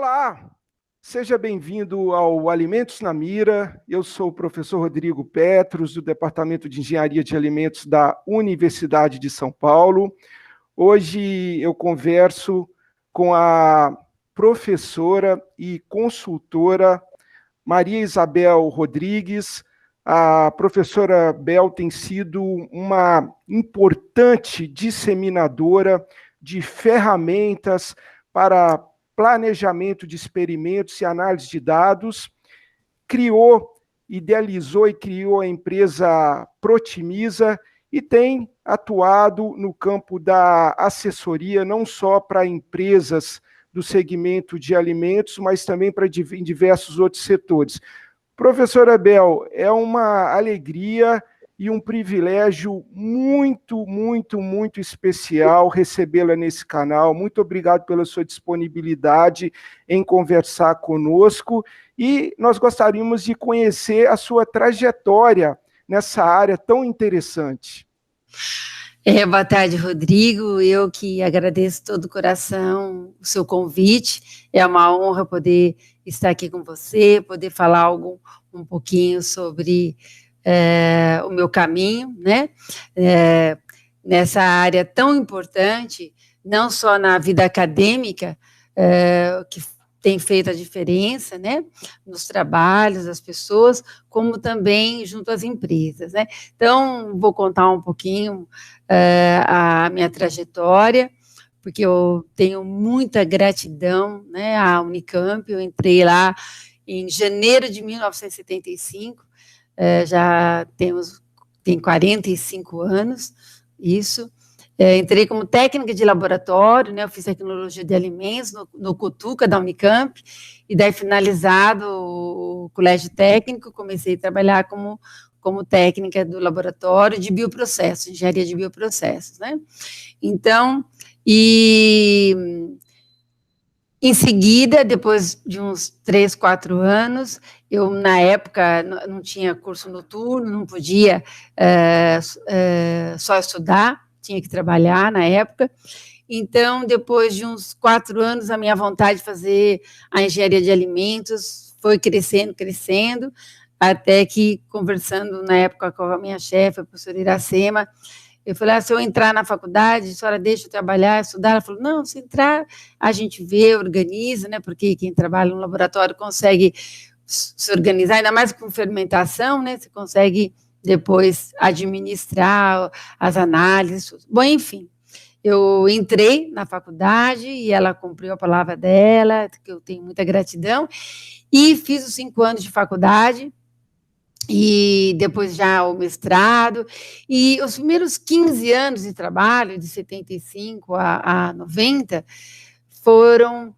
Olá, seja bem-vindo ao Alimentos na Mira. Eu sou o professor Rodrigo Petros, do Departamento de Engenharia de Alimentos da Universidade de São Paulo. Hoje eu converso com a professora e consultora Maria Isabel Rodrigues. A professora Bel tem sido uma importante disseminadora de ferramentas para planejamento de experimentos e análise de dados, idealizou e criou a empresa Protimiza e tem atuado no campo da assessoria, não só para empresas do segmento de alimentos, mas também em diversos outros setores. Professora Bel, é uma alegria e um privilégio muito, muito, muito especial recebê-la nesse canal. Muito obrigado pela sua disponibilidade em conversar conosco e nós gostaríamos de conhecer a sua trajetória nessa área tão interessante. Boa tarde, Rodrigo. Eu que agradeço todo o coração o seu convite. É uma honra poder estar aqui com você, poder falar um pouquinho sobre o meu caminho, né? Nessa área tão importante, não só na vida acadêmica, que tem feito a diferença, né, nos trabalhos das pessoas, como também junto às empresas, né. Então, vou contar um pouquinho a minha trajetória, porque eu tenho muita gratidão, né, à Unicamp. Eu entrei lá em janeiro de 1975, já tem 45 anos, isso. Entrei como técnica de laboratório, né, eu fiz tecnologia de alimentos no Cutuca da Unicamp, e daí, finalizado o colégio técnico, comecei a trabalhar como técnica do laboratório de bioprocessos, engenharia de bioprocessos, né. Então, em seguida, depois de uns 3, 4 anos, eu, na época, não tinha curso noturno, não podia só estudar, tinha que trabalhar na época. Então, depois de uns 4 anos, a minha vontade de fazer a engenharia de alimentos foi crescendo, até que, conversando na época com a minha chefe, a professora Iracema, eu falei, se eu entrar na faculdade, a senhora deixa eu trabalhar, estudar? Ela falou, não, se entrar, a gente vê, organiza, né, porque quem trabalha no laboratório consegue se organizar, ainda mais com fermentação, né, você consegue depois administrar as análises. Bom, enfim, eu entrei na faculdade e ela cumpriu a palavra dela, que eu tenho muita gratidão, e fiz os 5 anos de faculdade, e depois já o mestrado, e os primeiros 15 anos de trabalho, de 75 a 90, foram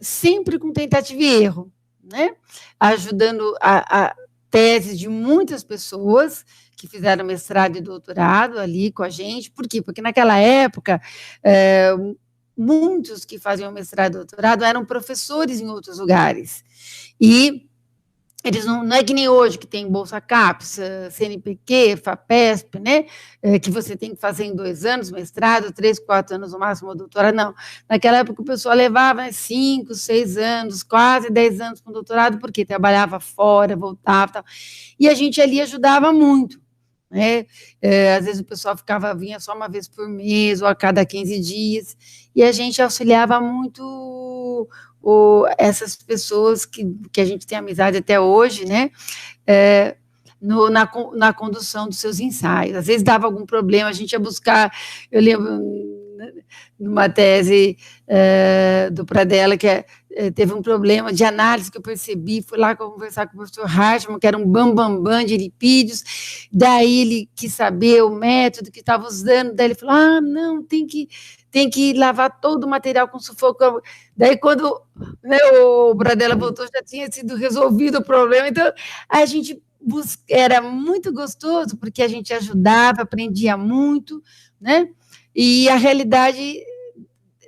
sempre com tentativa e erro, né? Ajudando a tese de muitas pessoas que fizeram mestrado e doutorado ali com a gente. Por quê? Porque naquela época, muitos que faziam mestrado e doutorado eram professores em outros lugares, e eles não é que nem hoje, que tem Bolsa CAPES, CNPq, FAPESP, né, que você tem que fazer em 2 anos, mestrado, 3, 4 anos no máximo, doutorado. Não, naquela época o pessoal levava 5, 6 anos, quase 10 anos com doutorado, porque trabalhava fora, voltava, tal, e a gente ali ajudava muito, né, às vezes o pessoal vinha só uma vez por mês, ou a cada 15 dias, e a gente auxiliava muito essas pessoas que a gente tem amizade até hoje, né, na condução dos seus ensaios. Às vezes dava algum problema, a gente ia buscar, eu lembro, numa tese do Pradella, que teve um problema de análise que eu percebi, fui lá conversar com o professor Hartmann, que era um bambambam de lipídios, daí ele quis saber o método que estava usando, daí ele falou, não, tem que lavar todo o material com sufoco. Daí, quando, né, o Pradella voltou, já tinha sido resolvido o problema. Então, a gente era muito gostoso, porque a gente ajudava, aprendia muito, né? E a realidade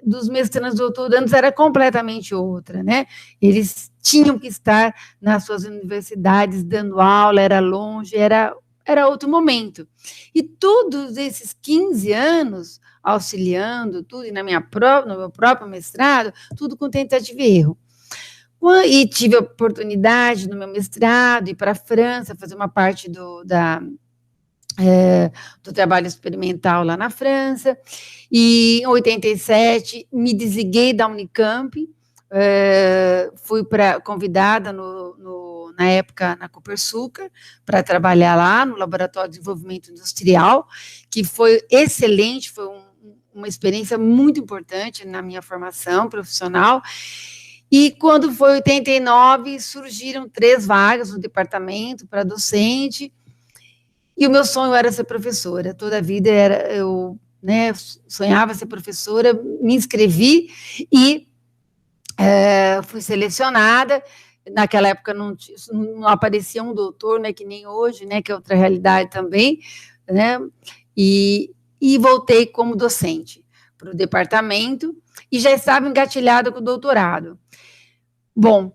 dos mestrandos e doutorandos era completamente outra, né? Eles tinham que estar nas suas universidades dando aula, era longe, era era outro momento. E todos esses 15 anos, auxiliando tudo, e no meu próprio mestrado, tudo com tentativa e erro. E tive a oportunidade, no meu mestrado, ir para a França, fazer uma parte do trabalho experimental lá na França, e em 87 me desliguei da Unicamp, fui convidada na época na Copersucar para trabalhar lá no Laboratório de Desenvolvimento Industrial, que foi excelente, foi uma experiência muito importante na minha formação profissional. E quando foi 89, surgiram 3 vagas no departamento para docente, e o meu sonho era ser professora. Toda a vida eu sonhava ser professora, me inscrevi e fui selecionada. Naquela época não aparecia um doutor, né, que nem hoje, né, que é outra realidade também, né, e voltei como docente para o departamento e já estava engatilhada com o doutorado. Bom,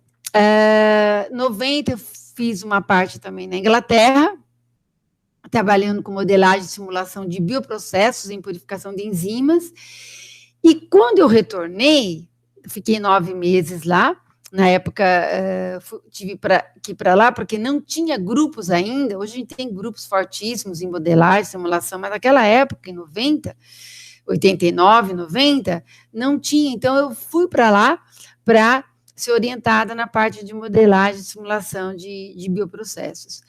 90 eu fiz uma parte também na Inglaterra, trabalhando com modelagem e simulação de bioprocessos em purificação de enzimas, e quando eu retornei, fiquei 9 meses lá. Na época, tive que ir para lá, porque não tinha grupos ainda. Hoje a gente tem grupos fortíssimos em modelagem, simulação, mas naquela época, em 90, 89, 90, não tinha. Então, eu fui para lá para ser orientada na parte de modelagem e simulação de bioprocessos.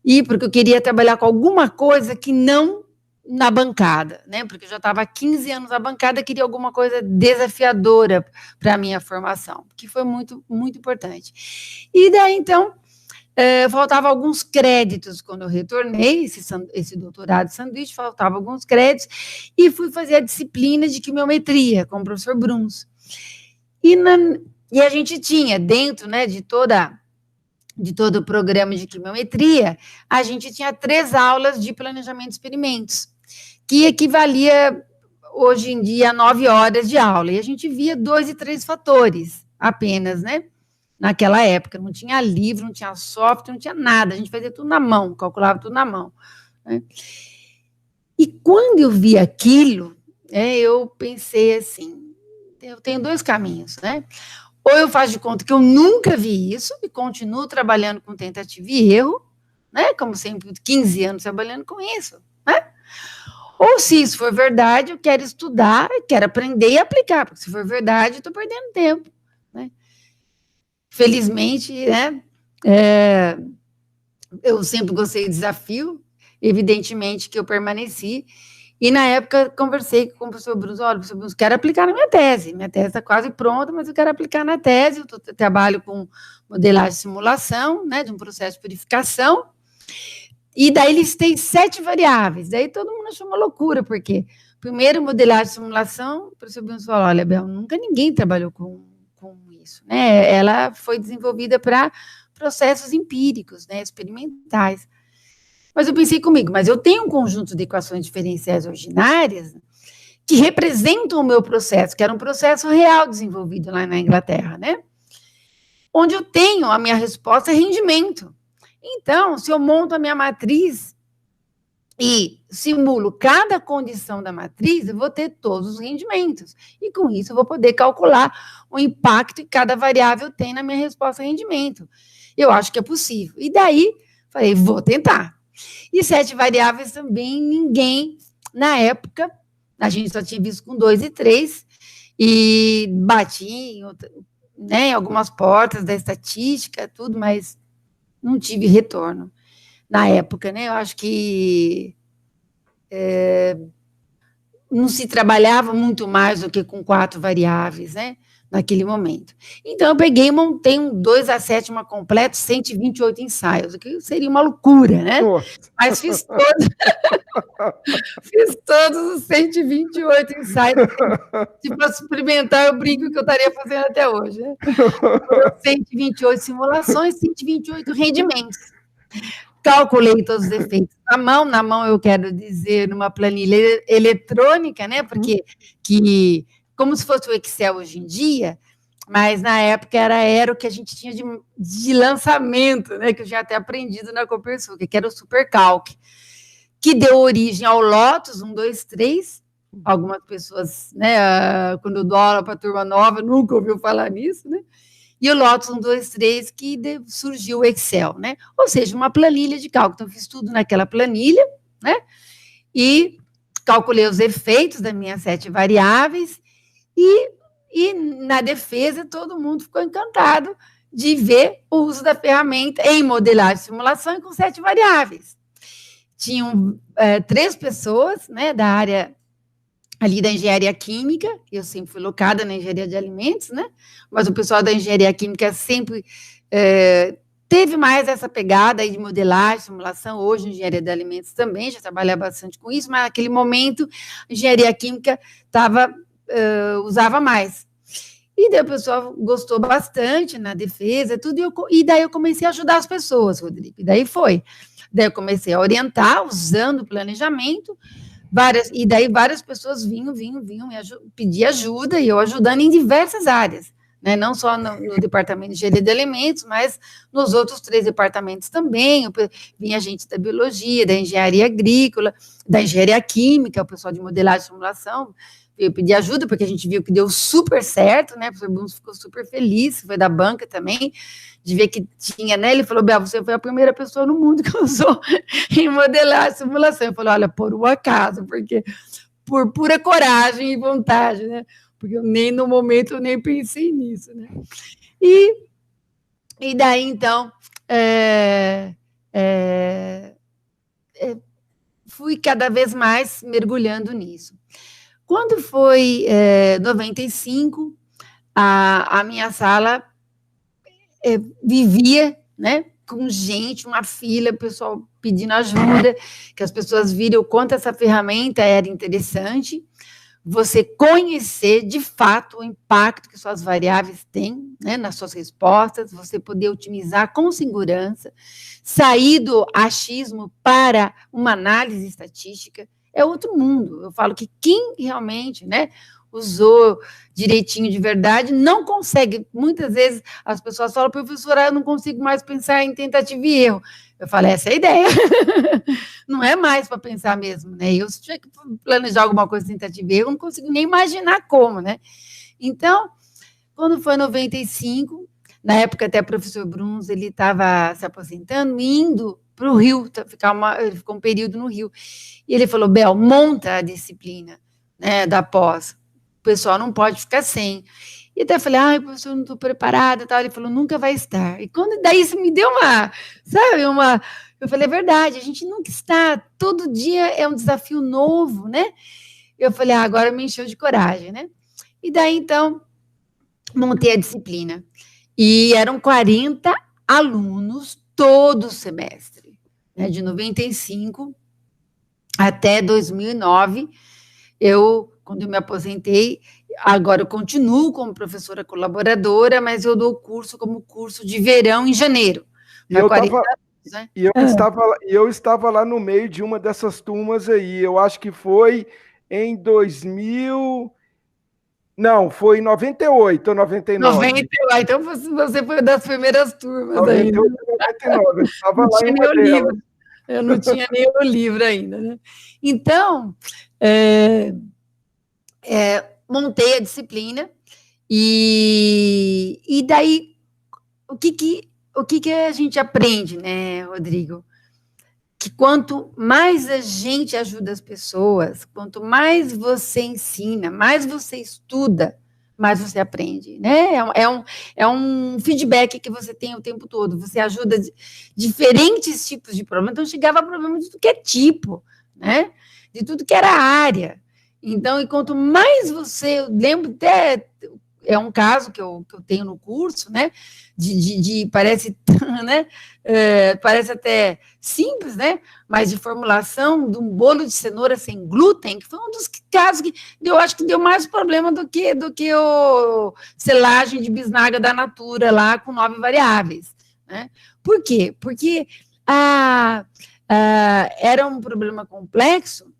E porque eu queria trabalhar com alguma coisa que não na bancada, né? Porque eu já estava há 15 anos na bancada, queria alguma coisa desafiadora para a minha formação, que foi muito, muito importante. E daí, então, faltava alguns créditos quando eu retornei, esse doutorado de sanduíche, faltava alguns créditos, e fui fazer a disciplina de quimiometria com o professor Bruns. E a gente tinha, dentro, né, de todo o programa de quimiometria, a gente tinha 3 aulas de planejamento de experimentos, que equivalia, hoje em dia, a 9 horas de aula. E a gente via 2 e 3 fatores apenas, né? Naquela época, não tinha livro, não tinha software, não tinha nada. A gente fazia tudo na mão, calculava tudo na mão, né? E quando eu vi aquilo, eu pensei assim, eu tenho 2 caminhos, né? Ou eu faço de conta que eu nunca vi isso e continuo trabalhando com tentativa e erro, né? Como sempre, 15 anos trabalhando com isso, né? Ou, se isso for verdade, eu quero estudar, quero aprender e aplicar, porque se for verdade, eu estou perdendo tempo, né? Felizmente, né? Eu sempre gostei de desafio, evidentemente que eu permaneci. E, na época, conversei com o professor Bruns, olha, professor Bruns, quero aplicar na minha tese está quase pronta, mas eu quero aplicar na tese, eu trabalho com modelagem e simulação, né, de um processo de purificação, e daí listei 7 variáveis, daí todo mundo achou uma loucura, porque, primeiro, modelagem e simulação, o professor Bruns falou, olha, Bel, nunca ninguém trabalhou com isso, né, ela foi desenvolvida para processos empíricos, né, experimentais. Mas eu pensei comigo, mas eu tenho um conjunto de equações diferenciais ordinárias que representam o meu processo, que era um processo real desenvolvido lá na Inglaterra, né? Onde eu tenho a minha resposta é rendimento. Então, se eu monto a minha matriz e simulo cada condição da matriz, eu vou ter todos os rendimentos. E com isso eu vou poder calcular o impacto que cada variável tem na minha resposta a rendimento. Eu acho que é possível. E daí, falei, vou tentar. E 7 variáveis também, ninguém, na época, a gente só tinha visto com 2 e 3, e bati em algumas portas da estatística, tudo, mas não tive retorno na época, né? Eu acho que não se trabalhava muito mais do que com 4 variáveis, né? Naquele momento. Então, eu peguei e montei um 2 a 7 completo, 128 ensaios, o que seria uma loucura, né? Mas fiz todos os 128 ensaios. Se fosse experimentar, eu brinco que eu estaria fazendo até hoje, né? 128 simulações, 128 rendimentos. Calculei todos os efeitos na mão eu quero dizer, numa planilha eletrônica, né? Porque como se fosse o Excel hoje em dia, mas na época era o que a gente tinha de lançamento, né, que eu já até aprendido na Copersuc, que era o Supercalc, que deu origem ao Lotus 1, 2, 3. Algumas pessoas, né, quando eu dou aula para turma nova, nunca ouviu falar nisso, né? E o Lotus 1, 2, 3, que surgiu o Excel, né? Ou seja, uma planilha de cálculo. Então, eu fiz tudo naquela planilha, né? E calculei os efeitos das minhas 7 variáveis e na defesa todo mundo ficou encantado de ver o uso da ferramenta em modelagem e simulação e com 7 variáveis. Tinham 3 pessoas, né, da área ali da engenharia química, eu sempre fui locada na engenharia de alimentos, né, mas o pessoal da engenharia química sempre teve mais essa pegada aí de modelagem, simulação. Hoje, a engenharia de alimentos também, já trabalha bastante com isso, mas naquele momento, a engenharia química usava mais. E daí o pessoal gostou bastante na defesa, tudo, e daí eu comecei a ajudar as pessoas, Rodrigo, e daí foi. Daí eu comecei a orientar, usando o planejamento, e daí várias pessoas vinham pedir ajuda, e eu ajudando em diversas áreas, né? Não só no departamento de engenharia de alimentos, mas nos outros 3 departamentos também. Vinha gente da biologia, da engenharia agrícola, da engenharia química, o pessoal de modelagem e simulação. Eu pedi ajuda, porque a gente viu que deu super certo, né? O professor Bruno ficou super feliz, foi da banca também, de ver que tinha, né? Ele falou: Bel, você foi a primeira pessoa no mundo que usou em modelagem e simulação. Eu falei: olha, por um acaso, porque por pura coragem e vontade, né? Porque eu no momento eu nem pensei nisso, né? E daí, então, fui cada vez mais mergulhando nisso. Quando foi 95, a minha sala vivia, né, com gente, uma fila, o pessoal pedindo ajuda, que as pessoas viram o quanto essa ferramenta era interessante, você conhecer, de fato, o impacto que suas variáveis têm, né, nas suas respostas, você poder otimizar com segurança, sair do achismo para uma análise estatística, é outro mundo. Eu falo que quem realmente, né, usou direitinho de verdade, não consegue. Muitas vezes as pessoas falam: professora, eu não consigo mais pensar em tentativa e erro. Eu falo: essa é a ideia. Não é mais para pensar mesmo, né? Eu, se tiver que planejar alguma coisa em tentativa e erro, eu não consigo nem imaginar como, né? Então, quando foi 95, na época até o professor Bruns, ele estava se aposentando, indo para o Rio, ele ficou um período no Rio. E ele falou: Bel, monta a disciplina, né, da pós. O pessoal não pode ficar sem. E até falei: ai, professor, não estou preparada. Tal. Ele falou: nunca vai estar. E quando daí isso me deu eu falei: é verdade, a gente nunca está. Todo dia é um desafio novo, né? Eu falei: agora me encheu de coragem, né? E daí, então, montei a disciplina. E eram 40 alunos todo semestre, né? De 95 até 2009, quando eu me aposentei, agora eu continuo como professora colaboradora, mas eu dou curso como curso de verão em janeiro. Eu estava lá no meio de uma dessas turmas aí, eu acho que foi em 2000... Não, foi em 98 ou 99. 98, então você foi das primeiras turmas 98 ainda. 99, eu estava lá em uma delas. Eu não tinha nem o livro ainda, né? Então, montei a disciplina e daí o que a gente aprende, né, Rodrigo? Que quanto mais a gente ajuda as pessoas, quanto mais você ensina, mais você estuda, mais você aprende, né? É um feedback que você tem o tempo todo. Você ajuda diferentes tipos de problema. Então, chegava a problema de tudo que é tipo, né? De tudo que era área. Então, e quanto mais você... Eu lembro até... É um caso que eu tenho no curso, né? Parece, né? Parece até simples, né? Mas de formulação de um bolo de cenoura sem glúten, que foi um dos casos que eu acho que deu mais problema do que o selagem de bisnaga da Natura lá com 9 variáveis, né? Por quê? Porque era um problema complexo.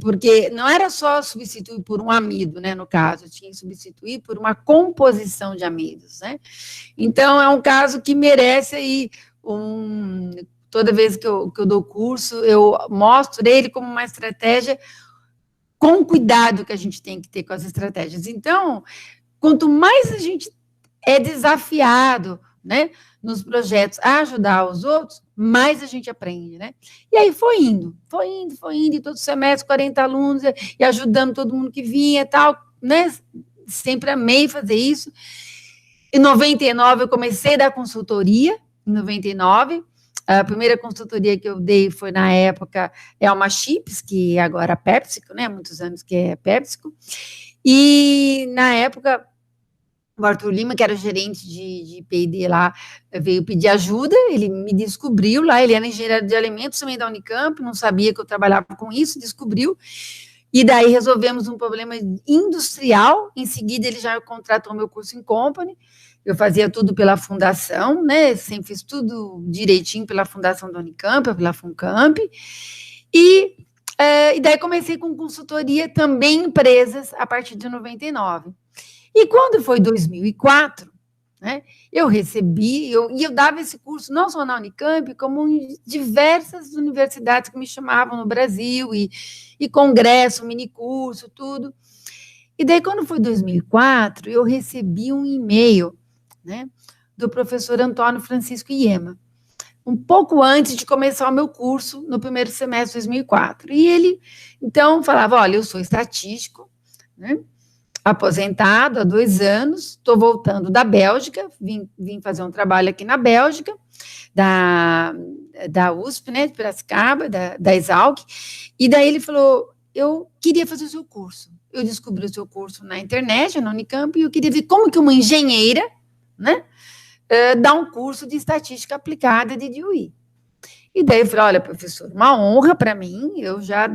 porque não era só substituir por um amido, né, no caso, tinha que substituir por uma composição de amidos, né? Então, é um caso que merece aí toda vez que eu dou curso, eu mostro ele como uma estratégia com cuidado que a gente tem que ter com as estratégias. Então, quanto mais a gente é desafiado, né, nos projetos a ajudar os outros, mais a gente aprende, né? E aí foi indo, e todo semestre, 40 alunos, e ajudando todo mundo que vinha e tal, né? Sempre amei fazer isso. Em 99, eu comecei a dar consultoria, em 99, a primeira consultoria que eu dei foi, na época, Elma Chips, que agora é PepsiCo, né? Muitos anos que é PepsiCo. E, na época, o Arthur Lima, que era o gerente de P&D lá, veio pedir ajuda, ele me descobriu lá, ele era engenheiro de alimentos também da Unicamp, não sabia que eu trabalhava com isso, descobriu, e daí resolvemos um problema industrial, em seguida ele já contratou meu curso em Company, eu fazia tudo pela fundação, né, sempre fiz tudo direitinho pela fundação da Unicamp, pela Funcamp, e daí comecei com consultoria também em empresas a partir de 99. E quando foi 2004, né, eu recebi, e eu dava esse curso não só na Unicamp, como em diversas universidades que me chamavam no Brasil, e congresso, minicurso, tudo. E daí, quando foi 2004, eu recebi um e-mail, né, do professor Antônio Francisco Iema, um pouco antes de começar o meu curso, no primeiro semestre de 2004. E ele, então, falava, olha, eu sou estatístico, né, aposentado há 2 anos, estou voltando da Bélgica, vim fazer um trabalho aqui na Bélgica, da USP, né, de Piracicaba, da Exalc, e daí ele falou, eu queria fazer o seu curso. Eu descobri o seu curso na internet, na Unicamp, e eu queria ver como que uma engenheira, né, dá um curso de estatística aplicada de DOE. E daí eu falei, olha, professor, uma honra para mim, eu já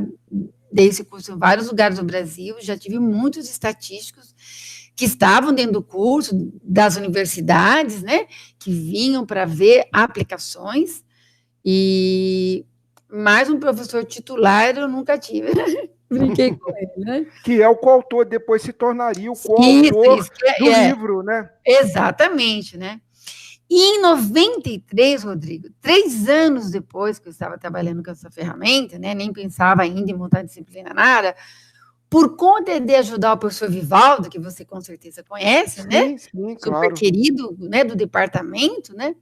dei esse curso em vários lugares do Brasil, já tive muitos estatísticos que estavam dentro do curso das universidades, né, que vinham para ver aplicações, e mais um professor titular eu nunca tive. Brinquei com ele, né? Que é o coautor, depois se tornaria o coautor do livro, né? Exatamente, né? E em 93, Rodrigo, 3 anos depois que eu estava trabalhando com essa ferramenta, né, nem pensava ainda em montar disciplina nada, por conta de ajudar o professor Vivaldo, que você com certeza conhece, sim, né? Sim, super claro. querido, né, do departamento, né?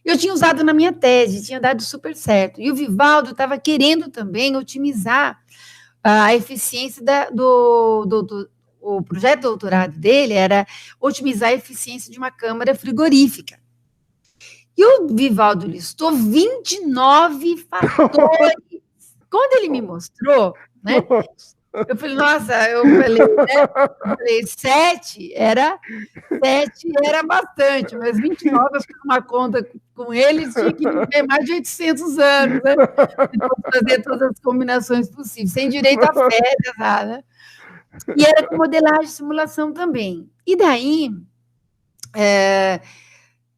Eu tinha usado na minha tese, tinha dado super certo. E o Vivaldo estava querendo também otimizar a eficiência o projeto de doutorado dele era otimizar a eficiência de uma câmara frigorífica. E o Vivaldo listou 29 fatores. Quando ele me mostrou, né, eu falei, nossa, eu falei 7 era bastante, mas 29 eu fiz uma conta com ele, tinha que viver mais de 800 anos, né, fazer todas as combinações possíveis, sem direito a férias, né? E era com modelagem e simulação também. E daí,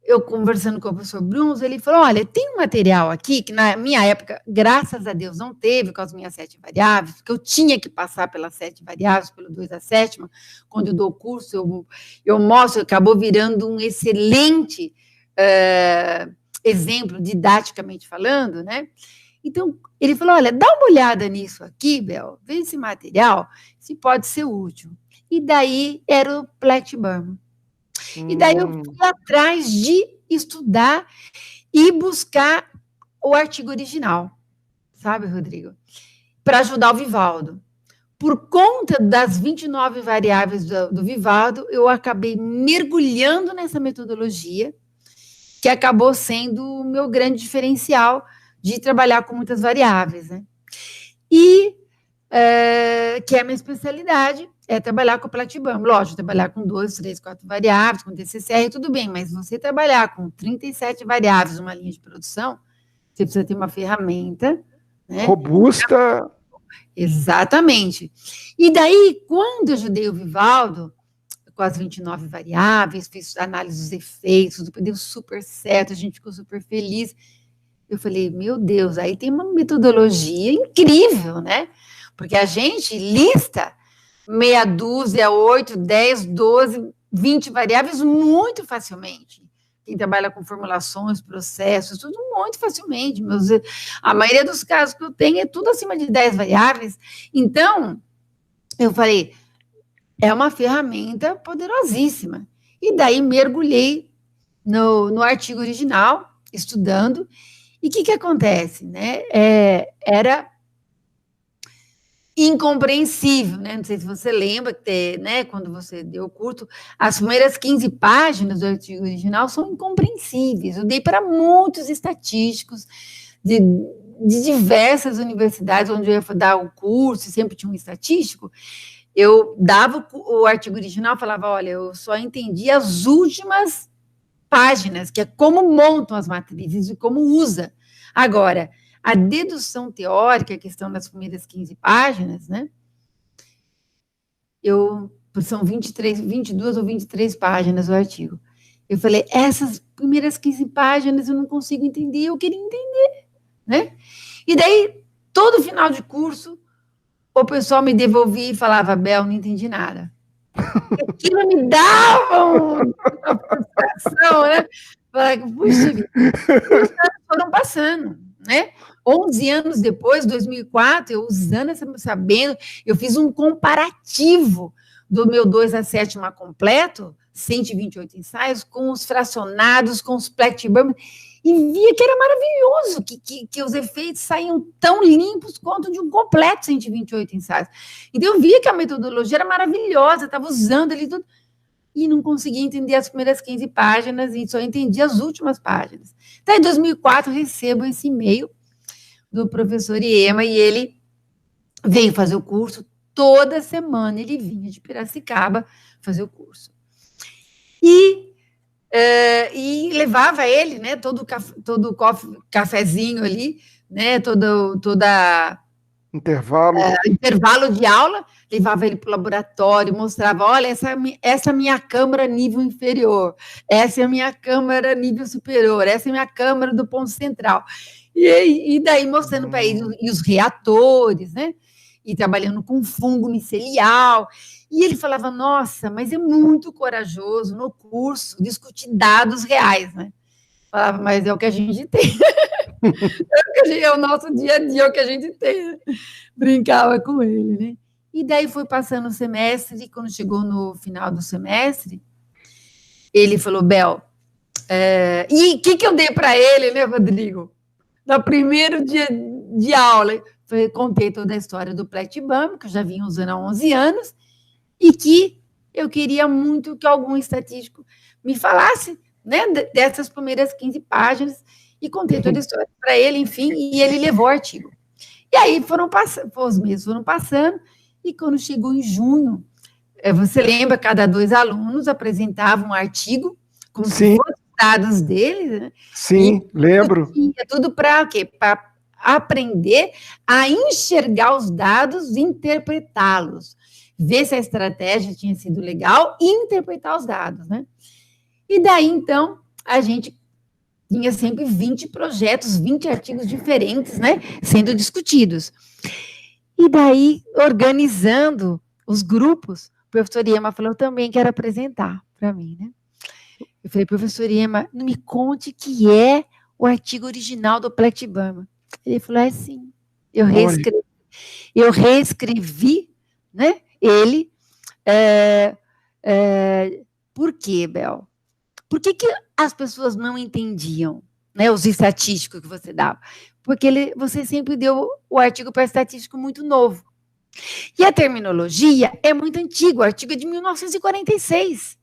eu conversando com o professor Bruns, ele falou, olha, tem um material aqui, que na minha época, graças a Deus, não teve com as minhas 7 variáveis, porque eu tinha que passar pelas 7 variáveis, pelo 2 a 7ª, quando eu dou o curso, eu mostro, acabou virando um excelente exemplo, didaticamente falando, né? Então, ele falou, olha, dá uma olhada nisso aqui, Bel, vê esse material, se pode ser útil. E daí era o Platt-Burman. E daí eu fui atrás de estudar e buscar o artigo original, sabe, Rodrigo? Para ajudar o Vivaldo. Por conta das 29 variáveis do Vivaldo, eu acabei mergulhando nessa metodologia, que acabou sendo o meu grande diferencial de trabalhar com muitas variáveis, né? E que é a minha especialidade, é trabalhar com o Platt-Burman. Lógico, trabalhar com 2, 3, 4 variáveis, com TCCR, tudo bem, mas você trabalhar com 37 variáveis numa linha de produção, você precisa ter uma ferramenta, né, robusta. Exatamente. E daí, quando eu ajudei o Vivaldo, com as 29 variáveis, fiz análise dos efeitos, deu super certo, a gente ficou super feliz. Eu falei, meu Deus, aí tem uma metodologia incrível, né? Porque a gente lista meia dúzia, 8, 10, 12, 20 variáveis muito facilmente. Quem trabalha com formulações, processos, tudo muito facilmente. A maioria dos casos que eu tenho é tudo acima de 10 variáveis. Então, eu falei, é uma ferramenta poderosíssima. E daí mergulhei no artigo original, estudando. E o que acontece, né? Era incompreensível, né? Não sei se você lembra, né, quando você deu o curso, as primeiras 15 páginas do artigo original são incompreensíveis. Eu dei para muitos estatísticos de diversas universidades onde eu ia dar o curso, sempre tinha um estatístico. Eu dava o artigo original, falava, olha, eu só entendi as últimas páginas, que é como montam as matrizes e como usa. Agora, a dedução teórica, a questão das primeiras 15 páginas, né? São 22 ou 23 páginas o artigo. Eu falei, essas primeiras 15 páginas eu não consigo entender, eu queria entender, né? E daí, todo final de curso, o pessoal me devolvia e falava, Bel, não entendi nada. Aquilo me dava uma frustração, né? Puxa vida, os anos foram passando, né? 11 anos depois, 2004, eu usando sabendo, eu fiz um comparativo do meu 2/7 completo, 128 ensaios, com os fracionados, com os Platt-Burman, e via que era maravilhoso, que os efeitos saíam tão limpos quanto de um completo 128 ensaios. Então, eu via que a metodologia era maravilhosa, estava usando ali tudo, e não conseguia entender as primeiras 15 páginas, e só entendi as últimas páginas. Então, em 2004, eu recebo esse e-mail do professor Iema, e ele veio fazer o curso, toda semana ele vinha de Piracicaba fazer o curso. E levava ele, né, todo cafezinho ali, né, toda intervalo de aula, levava ele para o laboratório, mostrava, olha, essa é a minha câmara nível inferior, essa é a minha câmara nível superior, essa é a minha câmara do ponto central. E daí mostrando para ele e os reatores, né, e trabalhando com fungo micelial. E ele falava, nossa, mas é muito corajoso no curso discutir dados reais, né? Falava, mas é o que a gente tem. É o nosso dia a dia, é o que a gente tem. Né? Brincava com ele, né? E daí foi passando o semestre, e quando chegou no final do semestre, ele falou, Bel, e o que eu dei para ele, né, Rodrigo? No primeiro dia de aula, contei toda a história do Platt-Burman, que eu já vinha usando há 11 anos, e que eu queria muito que algum estatístico me falasse, né, dessas primeiras 15 páginas, e contei toda a história para ele, enfim, e ele levou o artigo. E aí os meses foram passando, e quando chegou em junho, você lembra, cada 2 alunos apresentavam um artigo, como se fossem dados deles, né? Sim, lembro. Tudo para quê? Para aprender a enxergar os dados e interpretá-los. Ver se a estratégia tinha sido legal e interpretar os dados, né? E daí, então, a gente tinha sempre 20 projetos, 20 artigos diferentes, né? Sendo discutidos. E daí, organizando os grupos, o professor Iema falou, eu também quero apresentar para mim, né? Eu falei, professor Iema, me conte que é o artigo original do Platt-Burman. Ele falou, sim, eu reescrevi, né, ele. Por quê, Bel? Por que as pessoas não entendiam, né, os estatísticos que você dava? Porque você sempre deu o artigo para estatístico muito novo. E a terminologia é muito antiga, o artigo é de 1946.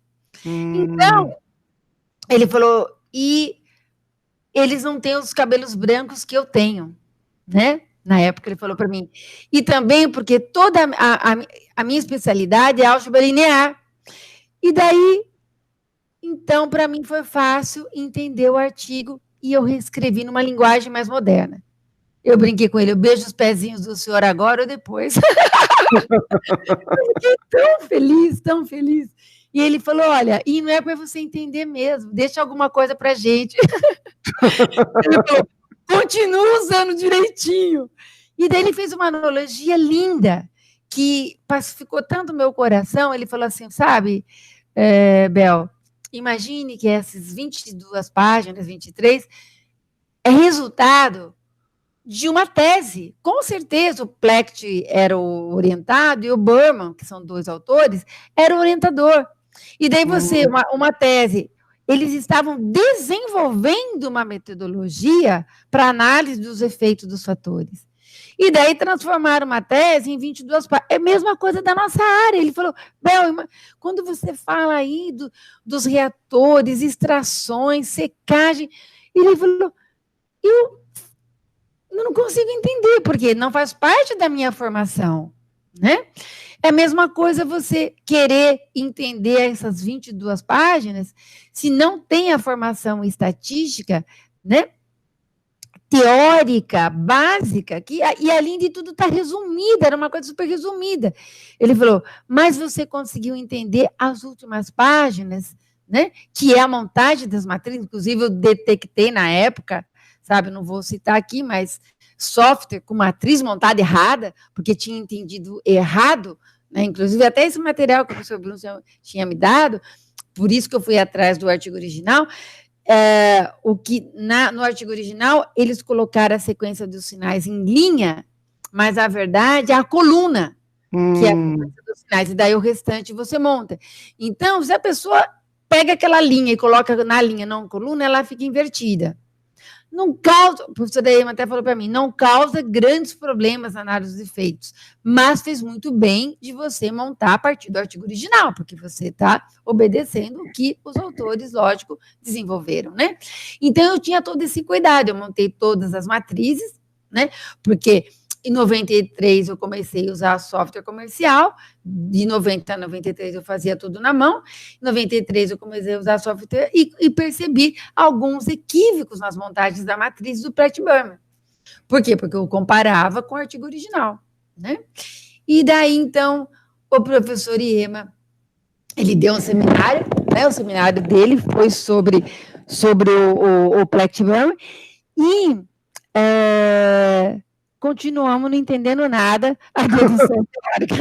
Então, ele falou, e eles não têm os cabelos brancos que eu tenho, né? Na época ele falou para mim. E também porque toda a minha especialidade é álgebra linear. E daí, então, para mim foi fácil entender o artigo e eu reescrevi numa linguagem mais moderna. Eu brinquei com ele, eu beijo os pezinhos do senhor agora ou depois. Eu fiquei tão feliz, tão feliz. E ele falou, olha, e não é para você entender mesmo, deixa alguma coisa para a gente. Ele falou, continua usando direitinho. E daí ele fez uma analogia linda, que pacificou tanto o meu coração. Ele falou assim, sabe, Bel, imagine que essas 22 páginas, 23, é resultado de uma tese. Com certeza o Plecht era o orientado e o Berman, que são 2 autores, era o orientador. E daí você, uma tese, eles estavam desenvolvendo uma metodologia para análise dos efeitos dos fatores. E daí transformaram uma tese em 22 páginas. É a mesma coisa da nossa área. Ele falou, Bel, quando você fala aí dos reatores, extrações, secagem, ele falou, eu não consigo entender, porque não faz parte da minha formação, né? É a mesma coisa você querer entender essas 22 páginas, se não tem a formação estatística, né? Teórica, básica, e além de tudo está resumida, era uma coisa super resumida. Ele falou, mas você conseguiu entender as últimas páginas, né? Que é a montagem das matrizes, inclusive eu detectei na época, sabe, não vou citar aqui, mas software com matriz montada errada, porque tinha entendido errado, né? Inclusive até esse material que o professor Bruno tinha me dado, por isso que eu fui atrás do artigo original. O que no artigo original eles colocaram a sequência dos sinais em linha, mas a verdade é a coluna, que é a sequência dos sinais, e daí o restante você monta. Então, se a pessoa pega aquela linha e coloca na linha, não coluna, ela fica invertida. Não causa, o professor Ema até falou para mim, não causa grandes problemas na análise dos efeitos, mas fez muito bem de você montar a partir do artigo original, porque você está obedecendo o que os autores, lógico, desenvolveram, né? Então, eu tinha todo esse cuidado, eu montei todas as matrizes, né? Porque em 93 eu comecei a usar software comercial, de 90 a 93 eu fazia tudo na mão, em 93 eu comecei a usar software e percebi alguns equívocos nas montagens da matriz do Plecht-Berman. Por quê? Porque eu comparava com o artigo original, né? E daí, então, o professor Iema, ele deu um seminário, né? O seminário dele foi sobre o Plecht-Berman e continuamos não entendendo nada a dedução teórica.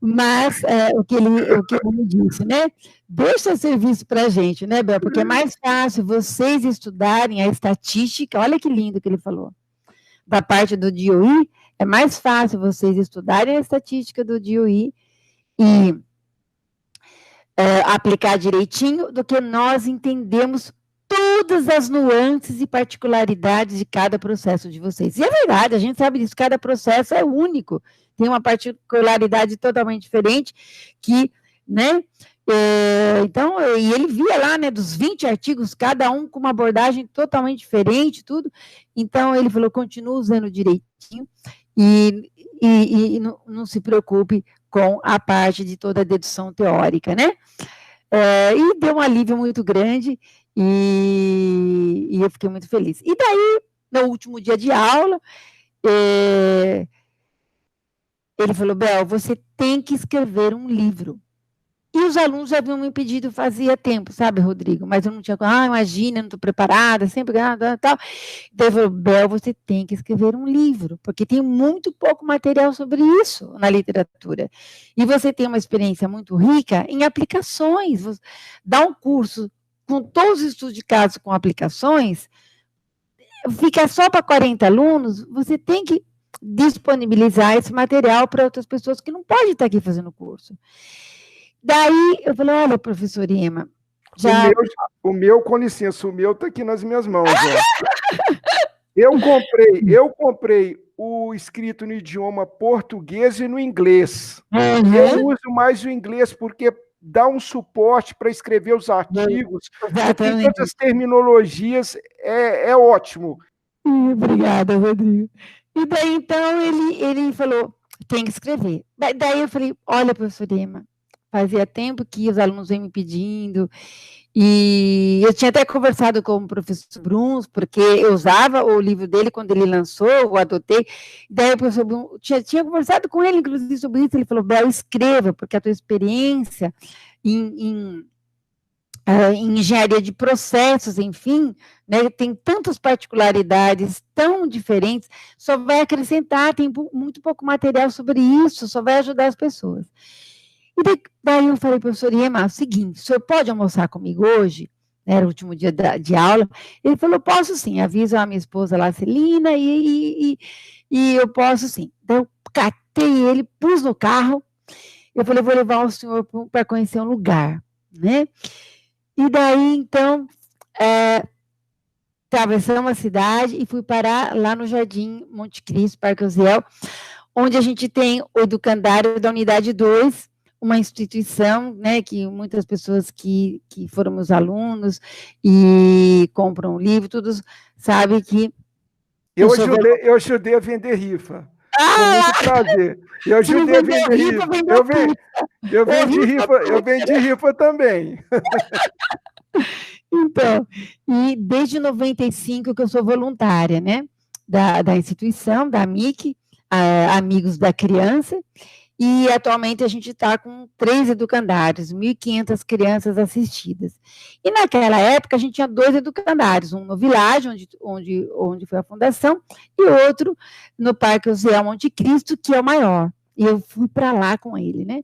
Mas o que ele me disse, né? Deixa serviço para a gente, né, Bel? Porque é mais fácil vocês estudarem a estatística, olha que lindo que ele falou, da parte do DOE, é mais fácil vocês estudarem a estatística do DOE e aplicar direitinho do que nós entendemos todas as nuances e particularidades de cada processo de vocês. E é verdade, a gente sabe disso, cada processo é único, tem uma particularidade totalmente diferente, que, né, então, e ele via lá, né, dos 20 artigos, cada um com uma abordagem totalmente diferente, tudo, então ele falou, continua usando direitinho, e não se preocupe com a parte de toda a dedução teórica, né, e deu um alívio muito grande, e eu fiquei muito feliz. E daí, no último dia de aula, ele falou, Bel, você tem que escrever um livro. E os alunos já haviam me pedido fazia tempo, sabe, Rodrigo? Mas eu não tinha, imagina, não estou preparada, sempre, tal. Daí ele falou, Bel, você tem que escrever um livro, porque tem muito pouco material sobre isso na literatura. E você tem uma experiência muito rica em aplicações. Dá um curso com todos os estudos de caso com aplicações, fica só para 40 alunos, você tem que disponibilizar esse material para outras pessoas que não podem estar aqui fazendo o curso. Daí, eu falei, olha, professor Ema, já... O meu, com licença, o meu está aqui nas minhas mãos. Eu comprei o escrito no idioma português e no inglês. Eu uso mais o inglês porque dá um suporte para escrever os artigos, tem todas as terminologias, é ótimo. Obrigada, Rodrigo. E daí, então, ele falou, tem que escrever. Daí eu falei, olha, professor Ema, fazia tempo que os alunos vêm me pedindo, e eu tinha até conversado com o professor Bruns, porque eu usava o livro dele quando ele lançou, eu adotei, daí o professor Bruns, tinha conversado com ele, inclusive, sobre isso, ele falou, Bel, escreva, porque a tua experiência em em engenharia de processos, enfim, né, tem tantas particularidades tão diferentes, só vai acrescentar, tem muito pouco material sobre isso, só vai ajudar as pessoas. E daí eu falei, professor Iema, é o seguinte, o senhor pode almoçar comigo hoje? Era o último dia de aula. Ele falou, posso sim, avisa a minha esposa lá, Celina, e eu posso sim. Daí eu catei ele, pus no carro, eu falei, vou levar o senhor para conhecer um lugar, né? E daí, então, atravessamos a cidade e fui parar lá no Jardim Monte Cristo, Parque Osiel, onde a gente tem o educandário da Unidade 2, uma instituição, né, que muitas pessoas que foram meus alunos e compram livro, todos sabem que eu ajudei a vender rifa. Com muito prazer. Eu ajudei a vender rifa. Eu vendi rifa também. Então, e desde 95 que eu sou voluntária, né, da instituição, da AMIC, Amigos da Criança, e atualmente a gente está com 3 educandários, 1.500 crianças assistidas. E naquela época a gente tinha 2 educandários, um no Világio, onde foi a fundação, e outro no Parque Osiel Monte Cristo, que é o maior. E eu fui para lá com ele, né?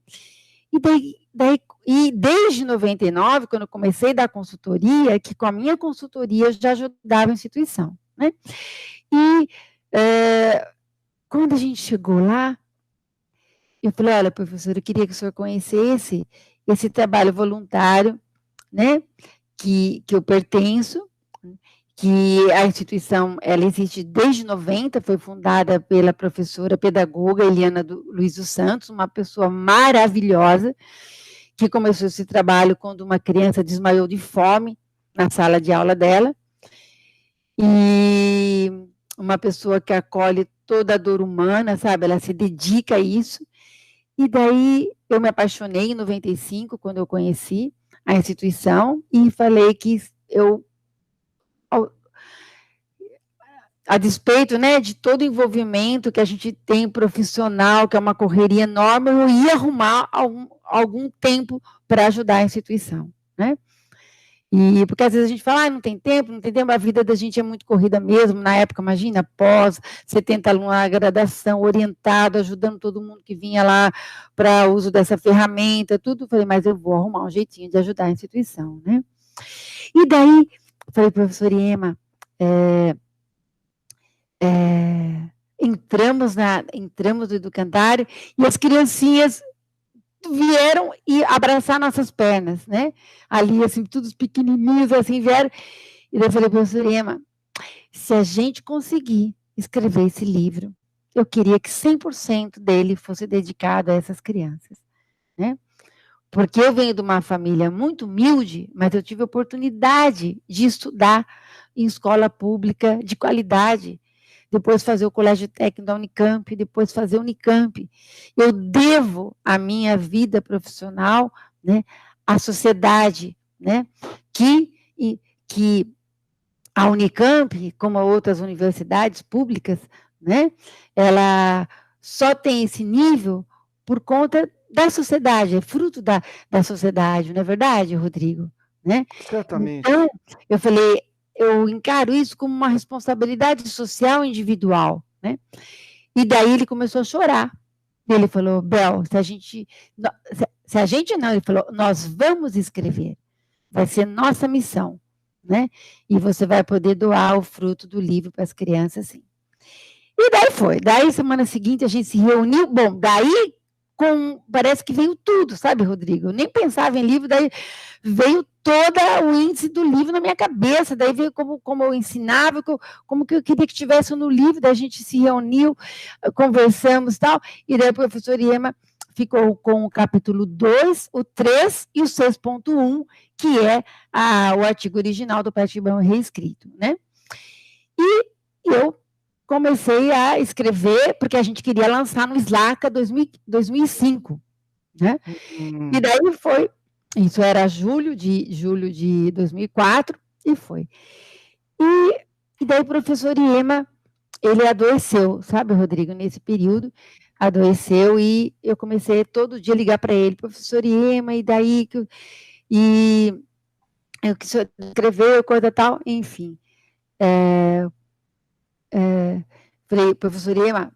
E desde 99, quando eu comecei a dar consultoria, que com a minha consultoria eu já ajudava a instituição, né? E quando a gente chegou lá, eu falei, olha, professora, eu queria que o senhor conhecesse esse trabalho voluntário, né, que eu pertenço, que a instituição, ela existe desde 90, foi fundada pela professora pedagoga Eliana Luiz dos Santos, uma pessoa maravilhosa, que começou esse trabalho quando uma criança desmaiou de fome na sala de aula dela, e uma pessoa que acolhe toda a dor humana, sabe, ela se dedica a isso. E daí eu me apaixonei em 95, quando eu conheci a instituição, e falei que eu, a despeito, né, de todo o envolvimento que a gente tem profissional, que é uma correria enorme, eu ia arrumar algum tempo para ajudar a instituição, né? E porque às vezes a gente fala, não tem tempo, a vida da gente é muito corrida mesmo, na época, imagina, pós, 70 alunos na graduação, orientado, ajudando todo mundo que vinha lá para uso dessa ferramenta, tudo, falei, mas eu vou arrumar um jeitinho de ajudar a instituição, né? E daí, falei, professora Iema, entramos no educandário, e as criancinhas vieram e abraçar nossas pernas, né? Ali, assim, todos pequenininhos, assim, vieram. E daí eu falei, professora Iema, se a gente conseguir escrever esse livro, eu queria que 100% dele fosse dedicado a essas crianças, né? Porque eu venho de uma família muito humilde, mas eu tive a oportunidade de estudar em escola pública de qualidade, depois fazer o colégio técnico da Unicamp, depois fazer Unicamp. Eu devo a minha vida profissional, né, à sociedade, né, que a Unicamp, como outras universidades públicas, né, ela só tem esse nível por conta da sociedade, é fruto da sociedade, não é verdade, Rodrigo? Né? Certamente. Então, eu falei, eu encaro isso como uma responsabilidade social individual, né? E daí ele começou a chorar. Ele falou, Bel, se a gente não, ele falou, nós vamos escrever, vai ser nossa missão, né? E você vai poder doar o fruto do livro para as crianças, sim. E daí foi. Daí, semana seguinte, a gente se reuniu. Bom, daí parece que veio tudo, sabe, Rodrigo? Eu nem pensava em livro, daí veio todo o índice do livro na minha cabeça, daí veio como eu ensinava, como que eu queria que tivesse no livro, daí a gente se reuniu, conversamos e tal, e daí o professor Iema ficou com o capítulo 2, o 3 e o 6.1, que é o artigo original do Patibão reescrito, né? E eu comecei a escrever, porque a gente queria lançar no Slaca 2005, né? E daí foi, isso era julho de 2004, e foi. E daí o professor Iema, ele adoeceu, sabe, Rodrigo, nesse período, adoeceu, e eu comecei todo dia a ligar para ele, professor Iema, e daí... E eu que sou escrever, coisa tal, enfim. Falei, professor Ema,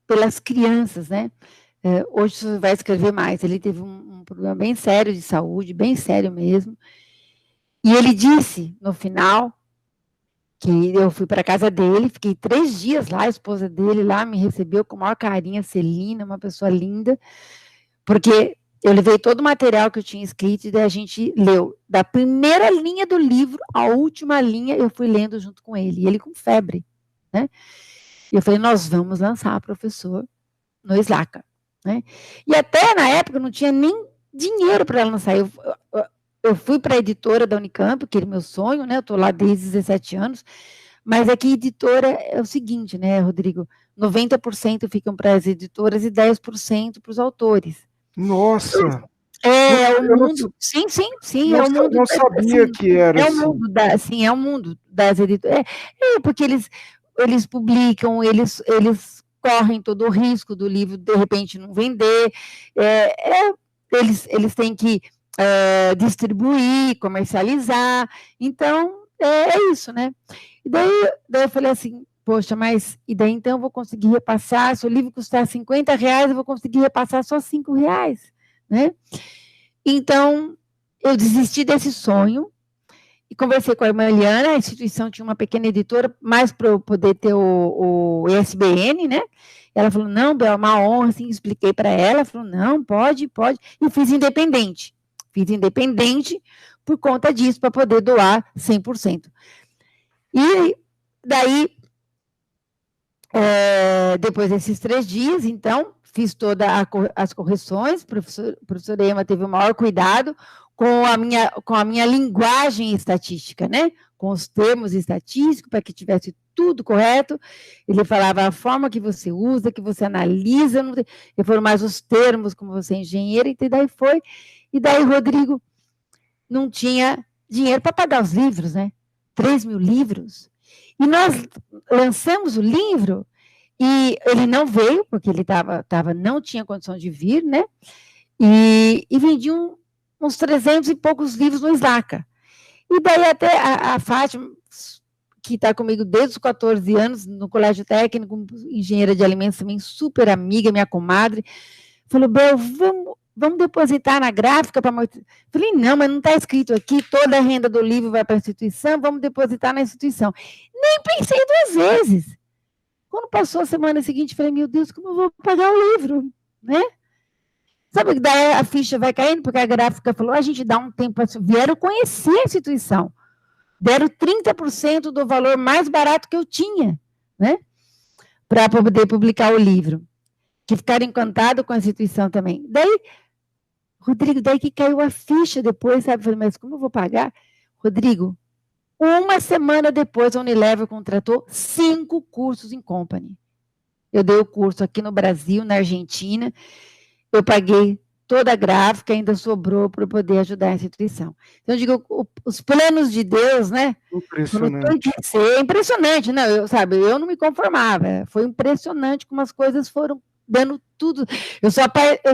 pelas crianças, né? Hoje você vai escrever mais. Ele teve um problema bem sério de saúde, bem sério mesmo. E ele disse, no final, que eu fui para a casa dele, fiquei 3 dias lá, a esposa dele lá me recebeu com o maior carinho, a Celina, uma pessoa linda, porque eu levei todo o material que eu tinha escrito e daí a gente leu. Da primeira linha do livro à última linha, eu fui lendo junto com ele, e ele com febre, né? E eu falei, nós vamos lançar, professor, no Slaca, né? E até na época não tinha nem dinheiro para lançar. Eu fui para a editora da Unicamp, que era meu sonho, né? Eu estou lá desde 17 anos, mas aqui editora é o seguinte, né, Rodrigo? 90% ficam para as editoras e 10% para os autores. Nossa! É o Eu mundo, sim, é o mundo, não sabia assim, que era é o assim. mundo assim, é o mundo das editoras. Porque eles publicam, eles correm todo o risco do livro de repente não vender, eles têm que distribuir, comercializar, então é isso, né? E daí eu falei assim, poxa, mas e daí então eu vou conseguir repassar, se o livro custar R$50, eu vou conseguir repassar só R$5, né? Então, eu desisti desse sonho e conversei com a irmã Eliana, a instituição tinha uma pequena editora, mais para eu poder ter o ISBN, né? Ela falou, não, Bel, é uma honra, assim, expliquei para ela, falou, não, pode, e fiz independente por conta disso, para poder doar 100%. E daí, depois desses 3 dias, então, fiz todas as correções, o professor Ema teve o maior cuidado com a minha linguagem estatística, né? Com os termos estatísticos, para que tivesse tudo correto. Ele falava a forma que você usa, que você analisa, e foram mais os termos, como você é engenheiro, e daí foi. E daí, Rodrigo, não tinha dinheiro para pagar os livros, né? 3.000 livros. E nós lançamos o livro, e ele não veio, porque ele não tinha condição de vir, né? E vendi uns 300 e poucos livros no Slaca. E daí até a Fátima, que está comigo desde os 14 anos, no colégio técnico, engenheira de alimentos também, super amiga, minha comadre, falou, Bel, vamos depositar na gráfica para... Falei, não, mas não está escrito aqui, toda a renda do livro vai para a instituição, vamos depositar na instituição. Nem pensei 2 vezes. Quando passou a semana seguinte, falei, meu Deus, como eu vou pagar o livro, né? Sabe que daí a ficha vai caindo, porque a gráfica falou, a gente dá um tempo, vieram conhecer a instituição, deram 30% do valor mais barato que eu tinha, né? Para poder publicar o livro, que ficaram encantados com a instituição também. Daí, Rodrigo, daí que caiu a ficha depois, sabe? Falei, mas como eu vou pagar? Rodrigo, 1 semana depois, a Unilever contratou 5 cursos em company. Eu dei o curso aqui no Brasil, na Argentina, eu paguei toda a gráfica, ainda sobrou para poder ajudar a instituição. Então, eu digo, os planos de Deus, né? Impressionante. É impressionante, né? Eu não me conformava, foi impressionante como as coisas foram dando tudo. Eu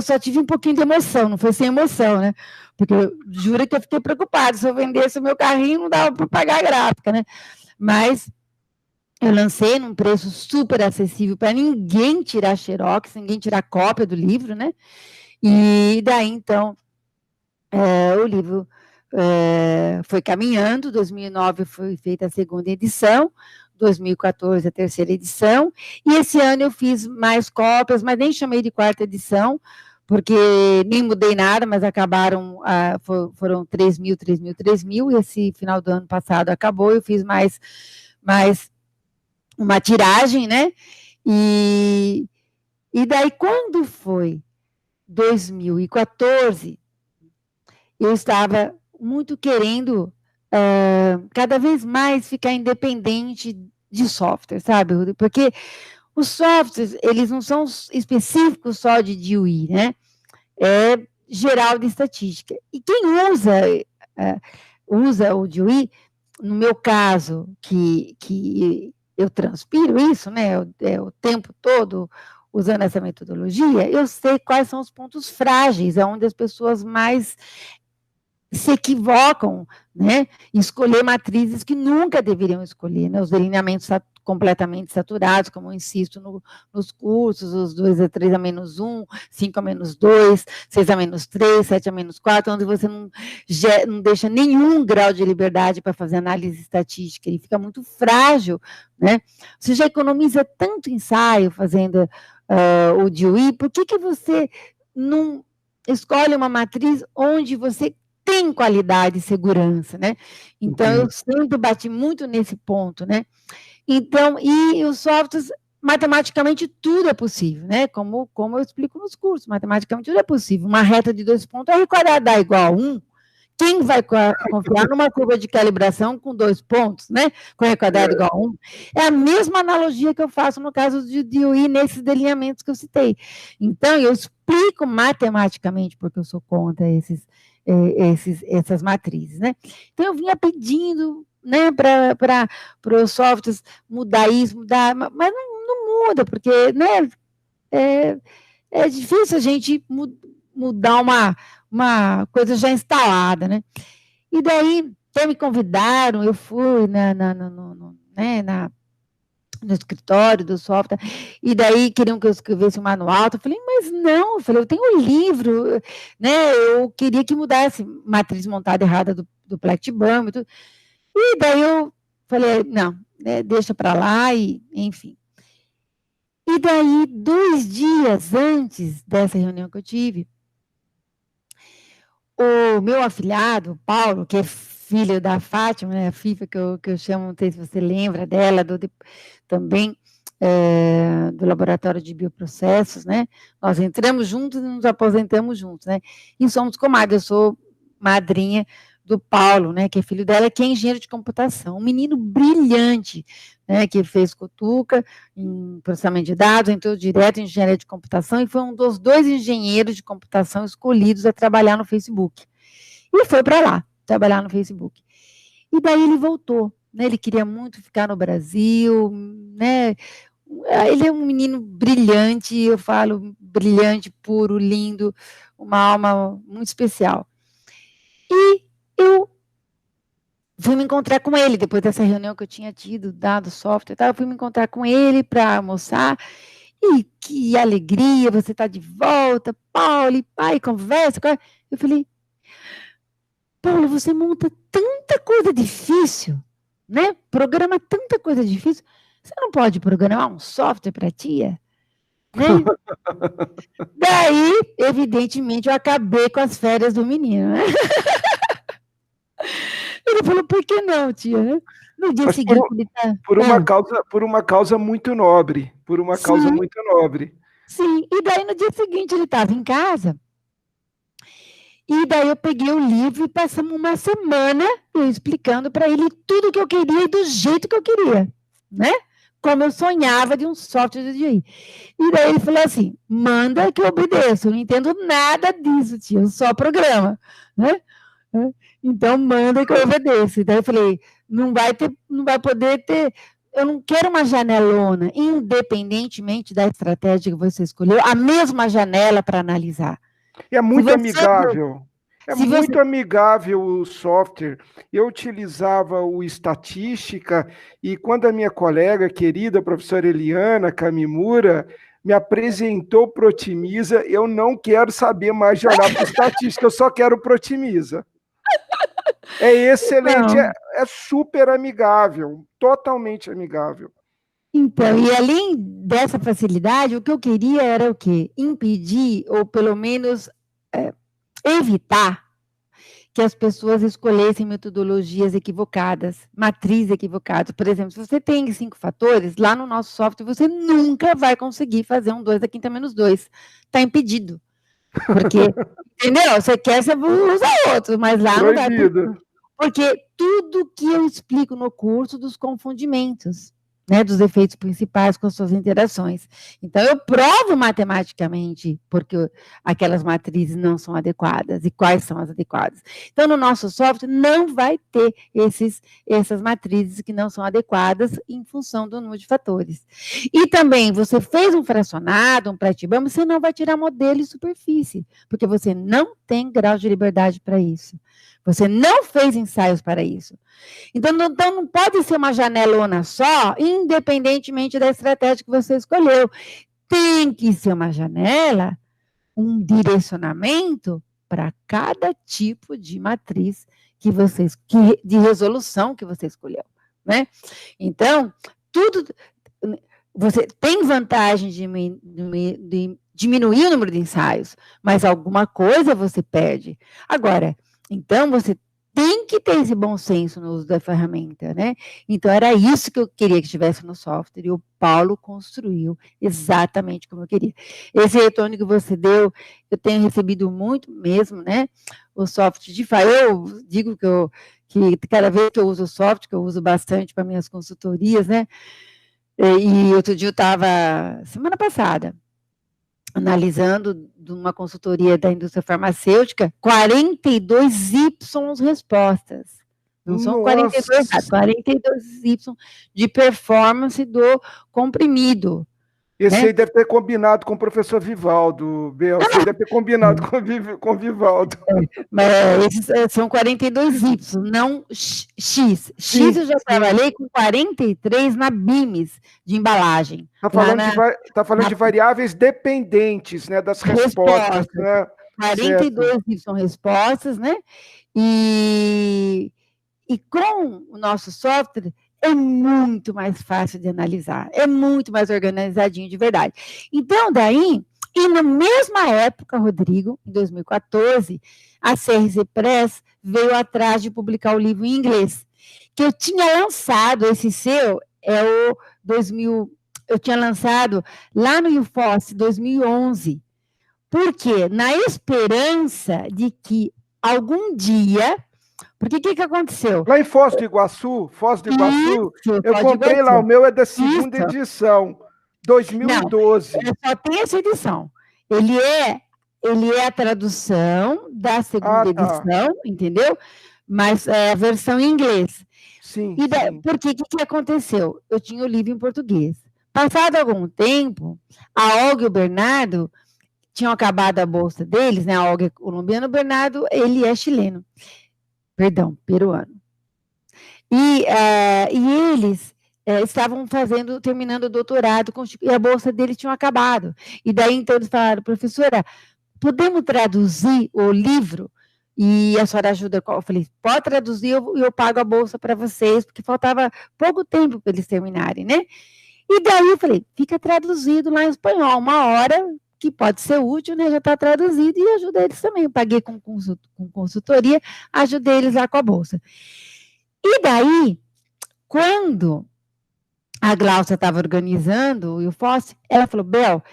só tive um pouquinho de emoção, não foi sem emoção, né? Porque juro que eu fiquei preocupada, se eu vendesse o meu carrinho, não dava para pagar a gráfica, né? Mas eu lancei num preço super acessível para ninguém tirar xerox, ninguém tirar cópia do livro, né? E daí, então, o livro foi caminhando, 2009 foi feita a 2ª edição, 2014 a 3ª edição, e esse ano eu fiz mais cópias, mas nem chamei de 4ª edição, porque nem mudei nada, mas acabaram, foram 3.000, e esse final do ano passado acabou, eu fiz mais uma tiragem, né? E daí, quando foi 2014, eu estava muito querendo cada vez mais ficar independente de software, sabe? Porque os softwares, eles não são específicos só de DOE, né? É geral de estatística. E quem usa o DOE, no meu caso, que eu transpiro isso, né, o tempo todo usando essa metodologia, eu sei quais são os pontos frágeis, onde as pessoas mais se equivocam, né, em escolher matrizes que nunca deveriam escolher, né, os delineamentos completamente saturados, como eu insisto nos cursos, os 2 a 3 a menos 1, 5 a menos 2, 6 a menos 3, 7 a menos 4, onde você não deixa nenhum grau de liberdade para fazer análise estatística, ele fica muito frágil, né, você já economiza tanto ensaio fazendo o DOE, por que você não escolhe uma matriz onde você tem qualidade e segurança, né? Então, eu sempre bati muito nesse ponto, né? Então, e os softwares, matematicamente, tudo é possível, né? Como eu explico nos cursos, matematicamente tudo é possível. Uma reta de 2 pontos, R quadrado dá igual a 1. Quem vai confiar numa curva de calibração com 2 pontos, né? Com R quadrado igual a 1? É a mesma analogia que eu faço no caso de DOE, nesses delineamentos que eu citei. Então, eu explico matematicamente porque eu sou contra essas matrizes, né? Então, eu vinha pedindo, né, para os softwares mudar isso, mudar, mas não muda, porque, né, é difícil a gente mudar uma coisa já instalada, né? E daí, até me convidaram, eu fui no escritório do software, e daí queriam que eu escrevesse um manual, eu falei, mas não, eu falei, eu tenho um livro, né, eu queria que mudasse matriz montada errada do Platinum, e daí eu falei, não, né, deixa para lá, e enfim. E daí, 2 dias antes dessa reunião que eu tive, o meu afilhado, o Paulo, que é filho da Fátima, né, a FIFA, que eu chamo, não sei se você lembra dela, também do Laboratório de Bioprocessos, né, nós entramos juntos e nos aposentamos juntos, né, e somos comadres, eu sou madrinha do Paulo, né, que é filho dela, que é engenheiro de computação, um menino brilhante, né, que fez Cutuca em processamento de dados, entrou direto em engenharia de computação e foi um dos 2 engenheiros de computação escolhidos a trabalhar no Facebook. E foi para lá, trabalhar no Facebook. E daí ele voltou, né, ele queria muito ficar no Brasil, né, ele é um menino brilhante, eu falo brilhante, puro, lindo, uma alma muito especial. E eu fui me encontrar com ele, depois dessa reunião que eu tinha tido, dado software e tal, eu fui me encontrar com ele para almoçar, e que alegria, você está de volta, Paulo, e pai, conversa. Eu falei, Paulo, você monta tanta coisa difícil, né? Programa tanta coisa difícil, você não pode programar um software para tia? Né? Daí, evidentemente, eu acabei com as férias do menino, né? Ele falou, por que não, tia? Né? No dia seguinte, ele tá... Por uma causa muito nobre. Por uma causa muito nobre. Sim, e daí no dia seguinte ele estava em casa, e daí eu peguei o livro e passamos uma semana eu explicando para ele tudo que eu queria e do jeito que eu queria, né? Como eu sonhava de um software de DI. E daí ele falou assim, manda que eu obedeço, eu não entendo nada disso, tia, eu só programa, né? Então, manda que eu obedeço. E daí eu falei, não vai poder ter... Eu não quero uma janelona, independentemente da estratégia que você escolheu, a mesma janela para analisar. É muito amigável. É muito amigável o software. Eu utilizava o Estatística, e quando a minha colega querida, a professora Eliana Kamimura, me apresentou o Protimiza, eu não quero saber mais de olhar para Estatística, eu só quero o Protimiza. É excelente, é super amigável, totalmente amigável. Então, e além dessa facilidade, o que eu queria era o quê? Impedir, ou pelo menos evitar que as pessoas escolhessem metodologias equivocadas, matrizes equivocadas. Por exemplo, se você tem 5 fatores, lá no nosso software você nunca vai conseguir fazer um 2 da quinta menos 2. Está impedido. Porque, entendeu? Você quer, você usa outro, mas lá proibido. Não dá. Porque tudo que eu explico no curso dos confundimentos, né, dos efeitos principais com as suas interações. Então, eu provo matematicamente porque aquelas matrizes não são adequadas e quais são as adequadas. Então, no nosso software não vai ter essas matrizes que não são adequadas em função do número de fatores. E também, você fez um fracionado, um platibam, você não vai tirar modelo e superfície, porque você não tem grau de liberdade para isso. Você não fez ensaios para isso. Então, não pode ser uma janelona só, independentemente da estratégia que você escolheu. Tem que ser uma janela, um direcionamento para cada tipo de matriz de resolução que você escolheu, né? Então, você tem vantagem de diminuir o número de ensaios, mas alguma coisa você perde. Agora, então você tem que ter esse bom senso no uso da ferramenta, né? Então, era isso que eu queria que estivesse no software, e o Paulo construiu exatamente como eu queria. Esse retorno que você deu, eu tenho recebido muito mesmo, né? O software de eu digo que cada vez que eu uso o software, que eu uso bastante para minhas consultorias, né? E outro dia eu estava, semana passada, analisando de uma consultoria da indústria farmacêutica, 42 Y respostas. Não são 42, 42 Y de performance do comprimido. Esse aí deve ter combinado com o professor Vivaldo, Bel. Você deve ter combinado com o Vivaldo. Mas esses são 42 Y, não X. X eu já trabalhei com 43 na BIMS de embalagem. Está falando de variáveis dependentes, né, das respostas. Né? 42 Y respostas, né? E com o nosso software, é muito mais fácil de analisar, é muito mais organizadinho de verdade. Então, daí, e na mesma época, Rodrigo, em 2014, a CRC Press veio atrás de publicar o livro em inglês, que eu tinha lançado, esse seu, eu tinha lançado lá no UFOS, 2011, porque na esperança de que algum dia... Porque o que aconteceu? Lá em Foz do Iguaçu, eu comprei lá, o meu é da segunda edição, 2012. Não, só tem essa edição. Ele é a tradução da segunda edição, entendeu? Mas é a versão em inglês. Sim. Porque o que aconteceu? Eu tinha o livro em português. Passado algum tempo, a Olga e o Bernardo tinham acabado a bolsa deles, né? A Olga é colombiana, o Bernardo, ele é chileno. Perdão, peruano. E eles estavam terminando o doutorado, e a bolsa deles tinha acabado. E daí, então, eles falaram, professora, podemos traduzir o livro? E a senhora ajuda? Eu falei, pode traduzir, eu pago a bolsa para vocês, porque faltava pouco tempo para eles terminarem, né? E daí eu falei, fica traduzido lá em espanhol, uma hora que pode ser útil, né? Já está traduzido, e ajuda eles também. Eu paguei com consultoria, ajudei eles lá com a bolsa. E daí, quando a Glaucia estava organizando o UFOS, ela falou, Bel,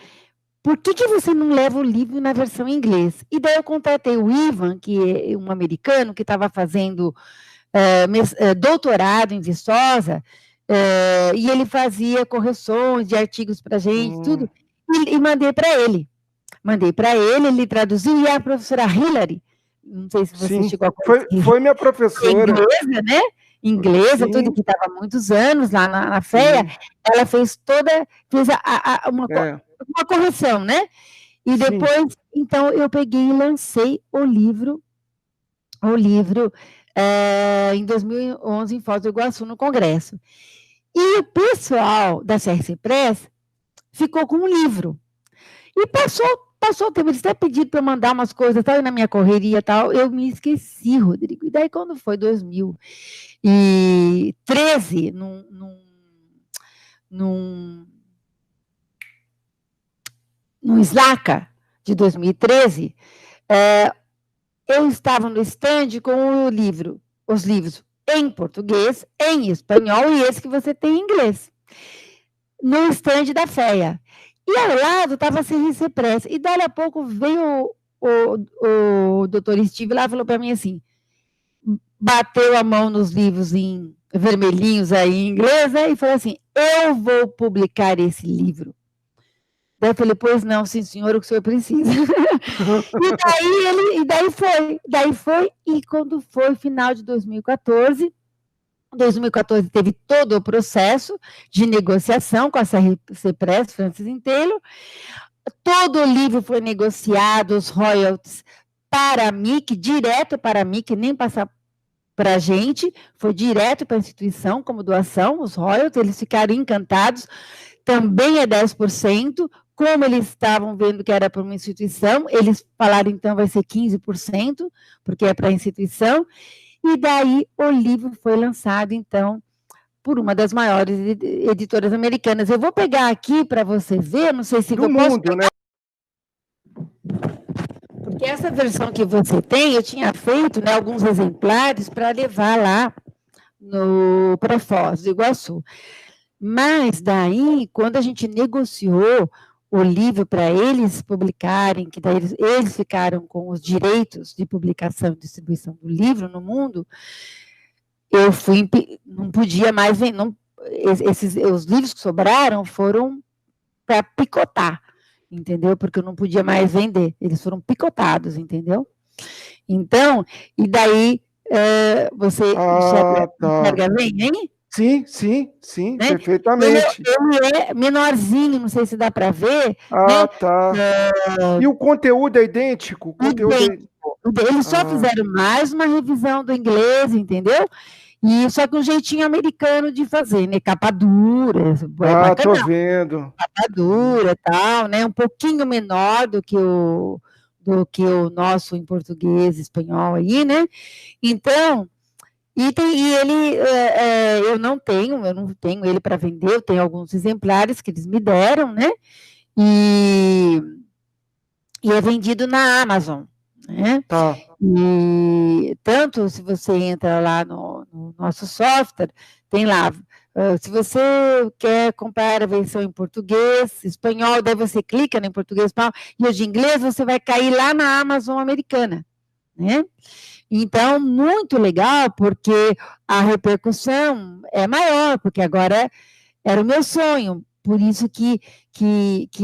por que você não leva o livro na versão em inglês? E daí eu contatei o Ivan, que é um americano que estava fazendo doutorado em Viçosa, e ele fazia correções de artigos para a gente, tudo, e mandei para ele. Ele traduziu, e a professora Hillary, não sei se você chegou a conhecer. Foi minha professora. Inglesa, né? Inglesa, tudo, que estava há muitos anos lá na FEA, ela fez uma correção, né? E depois, então, eu peguei e lancei o livro em 2011, em Foz do Iguaçu, no Congresso. E o pessoal da CRC Press ficou com um livro. E passou o tempo, eles até pediram para eu mandar umas coisas, tal, e na minha correria e tal, eu me esqueci, Rodrigo. E daí, quando foi 2013, no SLACA de 2013, eu estava no stand com os livros em português, em espanhol, e esse que você tem em inglês, no stand da FEA. E ao lado estava a CRC Press. E daí a pouco veio o doutor Steve lá e falou para mim assim, bateu a mão nos livros em vermelhinhos aí em inglês, né, e falou assim, eu vou publicar esse livro. Daí eu falei, pois não, sim senhor, o que o senhor precisa. e daí foi, e quando foi final de 2014 teve todo o processo de negociação com a CRC Press, Francis Inteiro, todo o livro foi negociado, os royalties para a MIC, direto para a MIC, nem passar para a gente, foi direto para a instituição como doação, os royalties, eles ficaram encantados, também é 10%, como eles estavam vendo que era para uma instituição, eles falaram, então, vai ser 15%, porque é para a instituição, e daí o livro foi lançado, então, por uma das maiores editoras americanas. Eu vou pegar aqui para você ver, não sei se Do eu mundo, posso pegar, né? porque essa versão que você tem, eu tinha feito, né, alguns exemplares para levar lá para Foz do Iguaçu. Mas daí, quando a gente negociou o livro para eles publicarem, que daí eles ficaram com os direitos de publicação e distribuição do livro no mundo, eu não podia mais vender, os livros que sobraram foram para picotar, entendeu? Porque eu não podia mais vender, eles foram picotados, entendeu? Então, e daí, você enxerga bem, hein? Sim, Né? perfeitamente. Ele é menorzinho, não sei se dá para ver. Né? Tá. E o conteúdo é idêntico? O conteúdo Eles só fizeram mais uma revisão do inglês, entendeu? E só que um jeitinho americano de fazer, né? Capa dura, bacana, tô vendo. Capa dura e tal, né? Um pouquinho menor do que o nosso em português, espanhol aí, né? Então, eu não tenho ele para vender, eu tenho alguns exemplares que eles me deram, né? E é vendido na Amazon, né? Tá. E tanto se você entra lá no nosso software, tem lá, se você quer comprar a versão em português, espanhol, daí você clica em português, espanhol, e os de inglês você vai cair lá na Amazon americana, né? Então, muito legal, porque a repercussão é maior, porque agora era o meu sonho, por isso que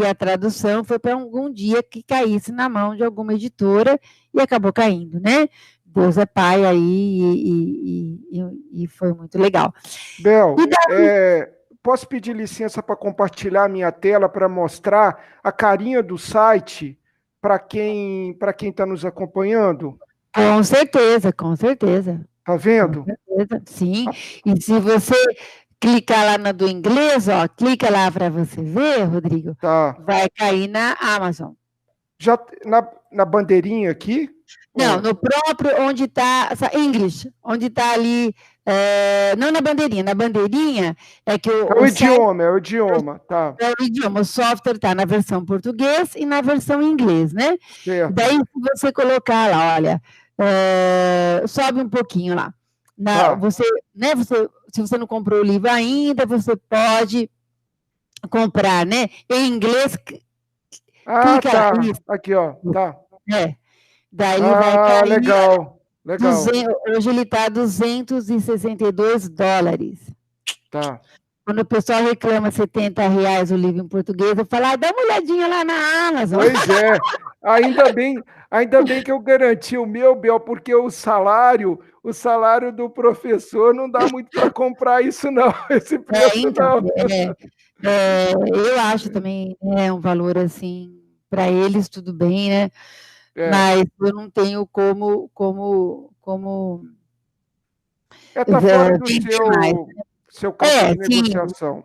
a tradução foi para algum dia que caísse na mão de alguma editora e acabou caindo, né? Deus é pai aí e foi muito legal. Bel, posso pedir licença para compartilhar minha tela para mostrar a carinha do site para quem está nos acompanhando? Com certeza, com certeza. Tá vendo? Com certeza, sim. E se você clicar lá na do inglês, ó, clica lá para você ver, Rodrigo, vai cair na Amazon. Já na bandeirinha aqui? Não, no próprio, onde está, English, onde está ali, não na bandeirinha é que é o idioma, tá. É o idioma, o software está na versão português e na versão inglês, né? Certo. Daí, se você colocar lá, olha, sobe um pouquinho lá. Se você não comprou o livro ainda, você pode comprar, né? Em inglês, clica tá. lá. Isso. Aqui, ó, tá. Daí vai cair. Legal. Hoje ele está $262. Tá. Quando o pessoal reclama R$70 o livro em português, eu falo, dá uma olhadinha lá na Amazon. Pois é. Ainda bem que eu garanti o meu, Bel, porque o salário do professor não dá muito para comprar isso, não. Esse preço não. Eu acho também um valor assim, para eles tudo bem, né? Mas eu não tenho como tá fora do seu campo de negociação.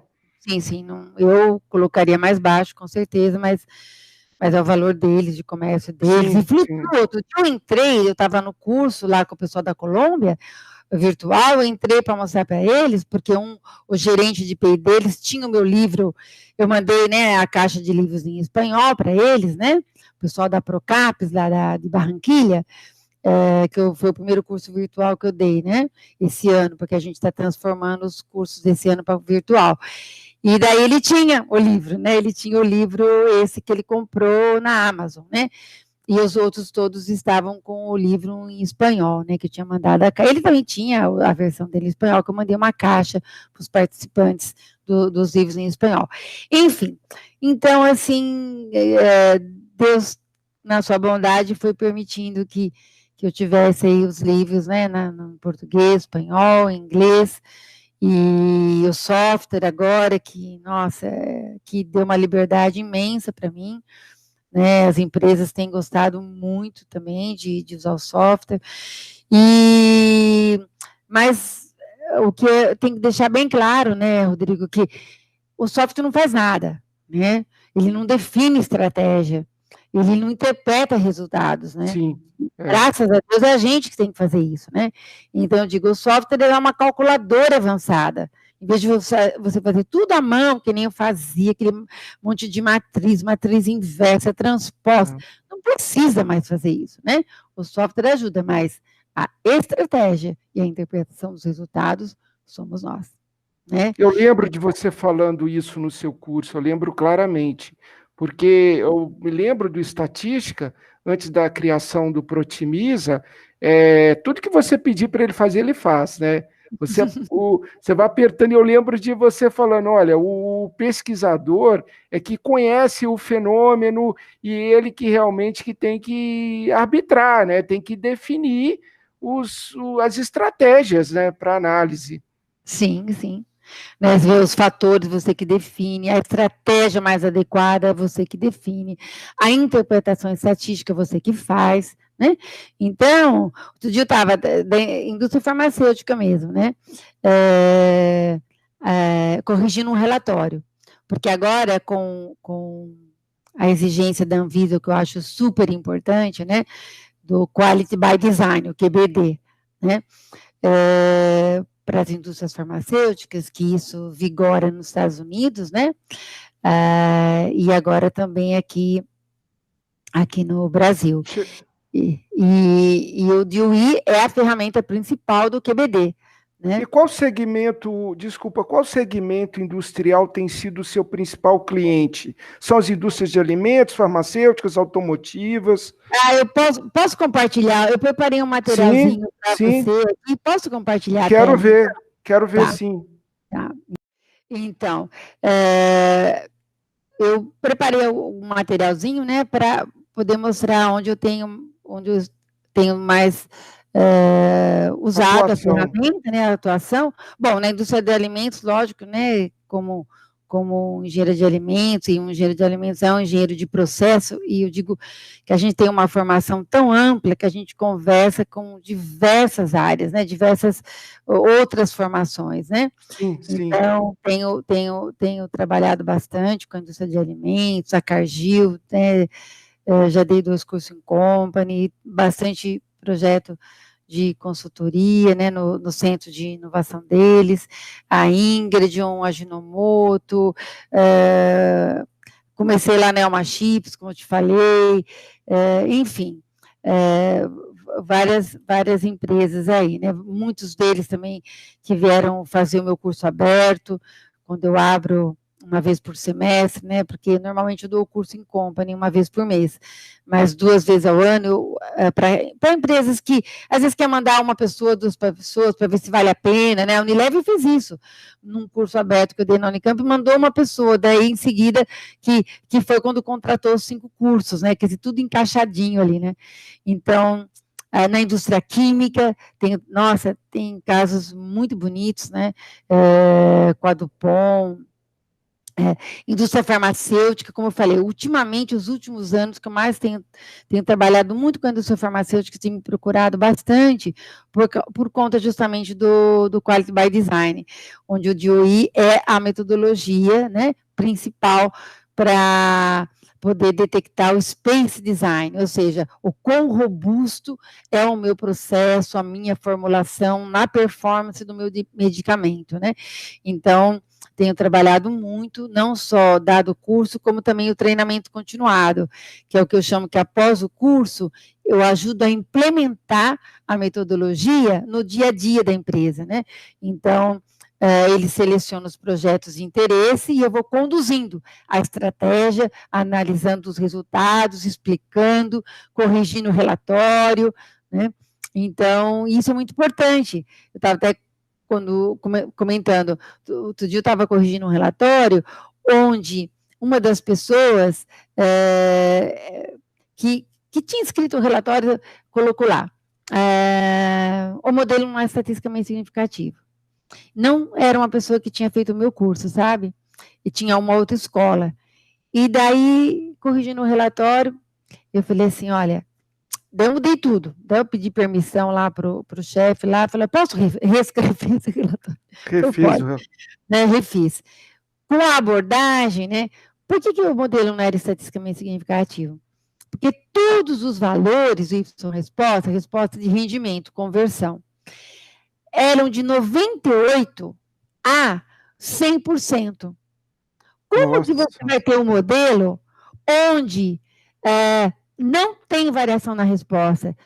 Sim, não, eu colocaria mais baixo, com certeza, mas é o valor deles, de comércio deles. Eu entrei, eu estava no curso lá com o pessoal da Colômbia, virtual, eu entrei para mostrar para eles, porque o gerente de PI deles tinha o meu livro, eu mandei, né, a caixa de livros em espanhol para eles, né, o pessoal da Procapes, lá de Barranquilha, foi o primeiro curso virtual que eu dei, né, esse ano, porque a gente está transformando os cursos desse ano para virtual. E daí ele tinha o livro, né, esse que ele comprou na Amazon, né, e os outros todos estavam com o livro em espanhol, né, que eu tinha mandado ele também tinha a versão dele em espanhol, que eu mandei uma caixa para os participantes dos livros em espanhol. Enfim, então, assim, Deus, na sua bondade, foi permitindo que eu tivesse aí os livros, né, no português, espanhol, inglês, e o software agora, que, nossa, que deu uma liberdade imensa para mim, né? As empresas têm gostado muito também de usar o software, mas o que tem que deixar bem claro, né, Rodrigo, que o software não faz nada, né? Ele não define estratégia, ele não interpreta resultados, né? Sim. Graças a Deus é a gente que tem que fazer isso, né? Então, eu digo, o software é uma calculadora avançada. Em vez de você fazer tudo à mão, que nem eu fazia, aquele monte de matriz inversa, transposta, não precisa mais fazer isso, né? O software ajuda, mas a estratégia e a interpretação dos resultados somos nós, né? Eu lembro de você falando isso no seu curso, eu lembro claramente, porque eu me lembro do Estatística, antes da criação do Protimiza, tudo que você pedir para ele fazer, ele faz, né? Você vai apertando, e eu lembro de você falando, olha, o pesquisador é que conhece o fenômeno e ele que realmente que tem que arbitrar, né? Tem que definir as estratégias, né, para análise. Sim, sim. Né, os fatores você que define, a estratégia mais adequada é você que define, a interpretação estatística você que faz, né? Então, outro dia eu estava da indústria farmacêutica mesmo, né? Corrigindo um relatório, porque agora com a exigência da Anvisa, que eu acho super importante, né? Do Quality by Design, o QBD, né? Para as indústrias farmacêuticas, que isso vigora nos Estados Unidos, né? E agora também aqui no Brasil. E o DOE é a ferramenta principal do QBD, né? E qual segmento industrial tem sido o seu principal cliente? São as indústrias de alimentos, farmacêuticas, automotivas? Eu posso compartilhar, eu preparei um materialzinho para você aqui, posso compartilhar? Quero ver tá. Sim. Tá. Então, eu preparei um materialzinho, né, para poder mostrar onde eu tenho mais usado a ferramenta, né, a atuação. Bom, na indústria de alimentos, lógico, né, como engenheiro de alimentos, e um engenheiro de alimentos é um engenheiro de processo, e eu digo que a gente tem uma formação tão ampla que a gente conversa com diversas áreas, né, diversas outras formações, né? Sim. Então, tenho trabalhado bastante com a indústria de alimentos, a Cargill, né, já dei 2 cursos em company, bastante projeto de consultoria, né, no centro de inovação deles, a Ingrid, a Ginomoto, comecei lá na Elma Chips, como eu te falei, enfim, várias empresas aí, né, muitos deles também que vieram fazer o meu curso aberto, quando eu abro uma vez por semestre, né, porque normalmente eu dou o curso em company uma vez por mês, mas 2 vezes ao ano, para empresas que, às vezes, quer mandar uma pessoa, 2 pessoas, para ver se vale a pena, né, a Unilever fez isso, num curso aberto que eu dei na Unicamp, mandou uma pessoa, daí, em seguida, que foi quando contratou os 5 cursos, né, quer dizer, tudo encaixadinho ali, né, então, na indústria química, tem casos muito bonitos, né, com a DuPont, indústria farmacêutica, como eu falei, ultimamente, os últimos anos que eu mais tenho trabalhado muito com a indústria farmacêutica, tenho me procurado bastante, por conta justamente do Quality by Design, onde o DOE é a metodologia, né, principal para poder detectar o space design, ou seja, o quão robusto é o meu processo, a minha formulação na performance do meu medicamento, né? Então, tenho trabalhado muito, não só dado o curso, como também o treinamento continuado, que é o que eu chamo que após o curso, eu ajudo a implementar a metodologia no dia a dia da empresa, né? Então, ele seleciona os projetos de interesse e eu vou conduzindo a estratégia, analisando os resultados, explicando, corrigindo o relatório, né? Então, isso é muito importante. Eu estava até comentando, outro dia eu estava corrigindo um relatório onde uma das pessoas que tinha escrito o relatório colocou lá, o modelo não é estatisticamente significativo. Não era uma pessoa que tinha feito o meu curso, sabe? E tinha uma outra escola. E daí, corrigindo o relatório, eu falei assim, olha, daí eu mudei tudo. Daí eu pedi permissão lá para o chefe, lá, falei, posso reescrever esse relatório? Refiz. Né, refiz. Com a abordagem, né? Por que o modelo não era estatisticamente significativo? Porque todos os valores, resposta de rendimento, conversão, eram de 98% a 100%. Como que você vai ter um modelo onde não tem variação na resposta?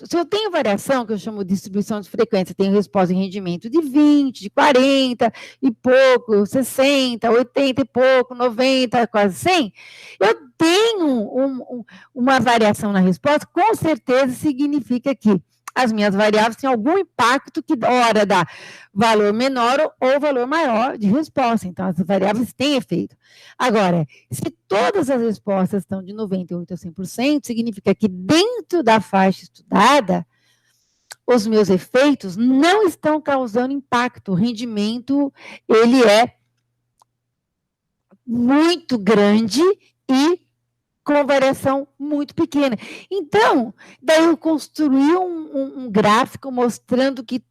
Se eu tenho variação, que eu chamo de distribuição de frequência, tenho resposta em rendimento de 20, de 40 e pouco, 60, 80 e pouco, 90, quase 100, eu tenho uma variação na resposta, com certeza significa que as minhas variáveis têm algum impacto que hora dá valor menor ou valor maior de resposta. Então, as variáveis têm efeito. Agora, se todas as respostas estão de 98% a 100%, significa que dentro da faixa estudada, os meus efeitos não estão causando impacto. O rendimento, ele é muito grande e com variação muito pequena. Então, daí eu construí um gráfico mostrando que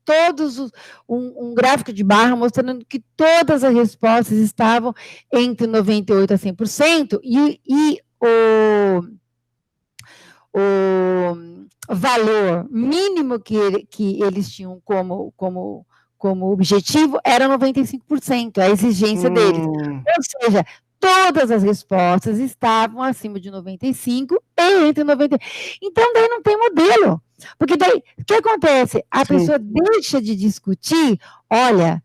um gráfico de barra mostrando que todas as respostas estavam entre 98% a 100% e o valor mínimo que eles tinham como objetivo era 95%, a exigência deles. Ou seja, todas as respostas estavam acima de 95 e entre 90. Então, daí não tem modelo. Porque daí, o que acontece? A pessoa deixa de discutir, olha,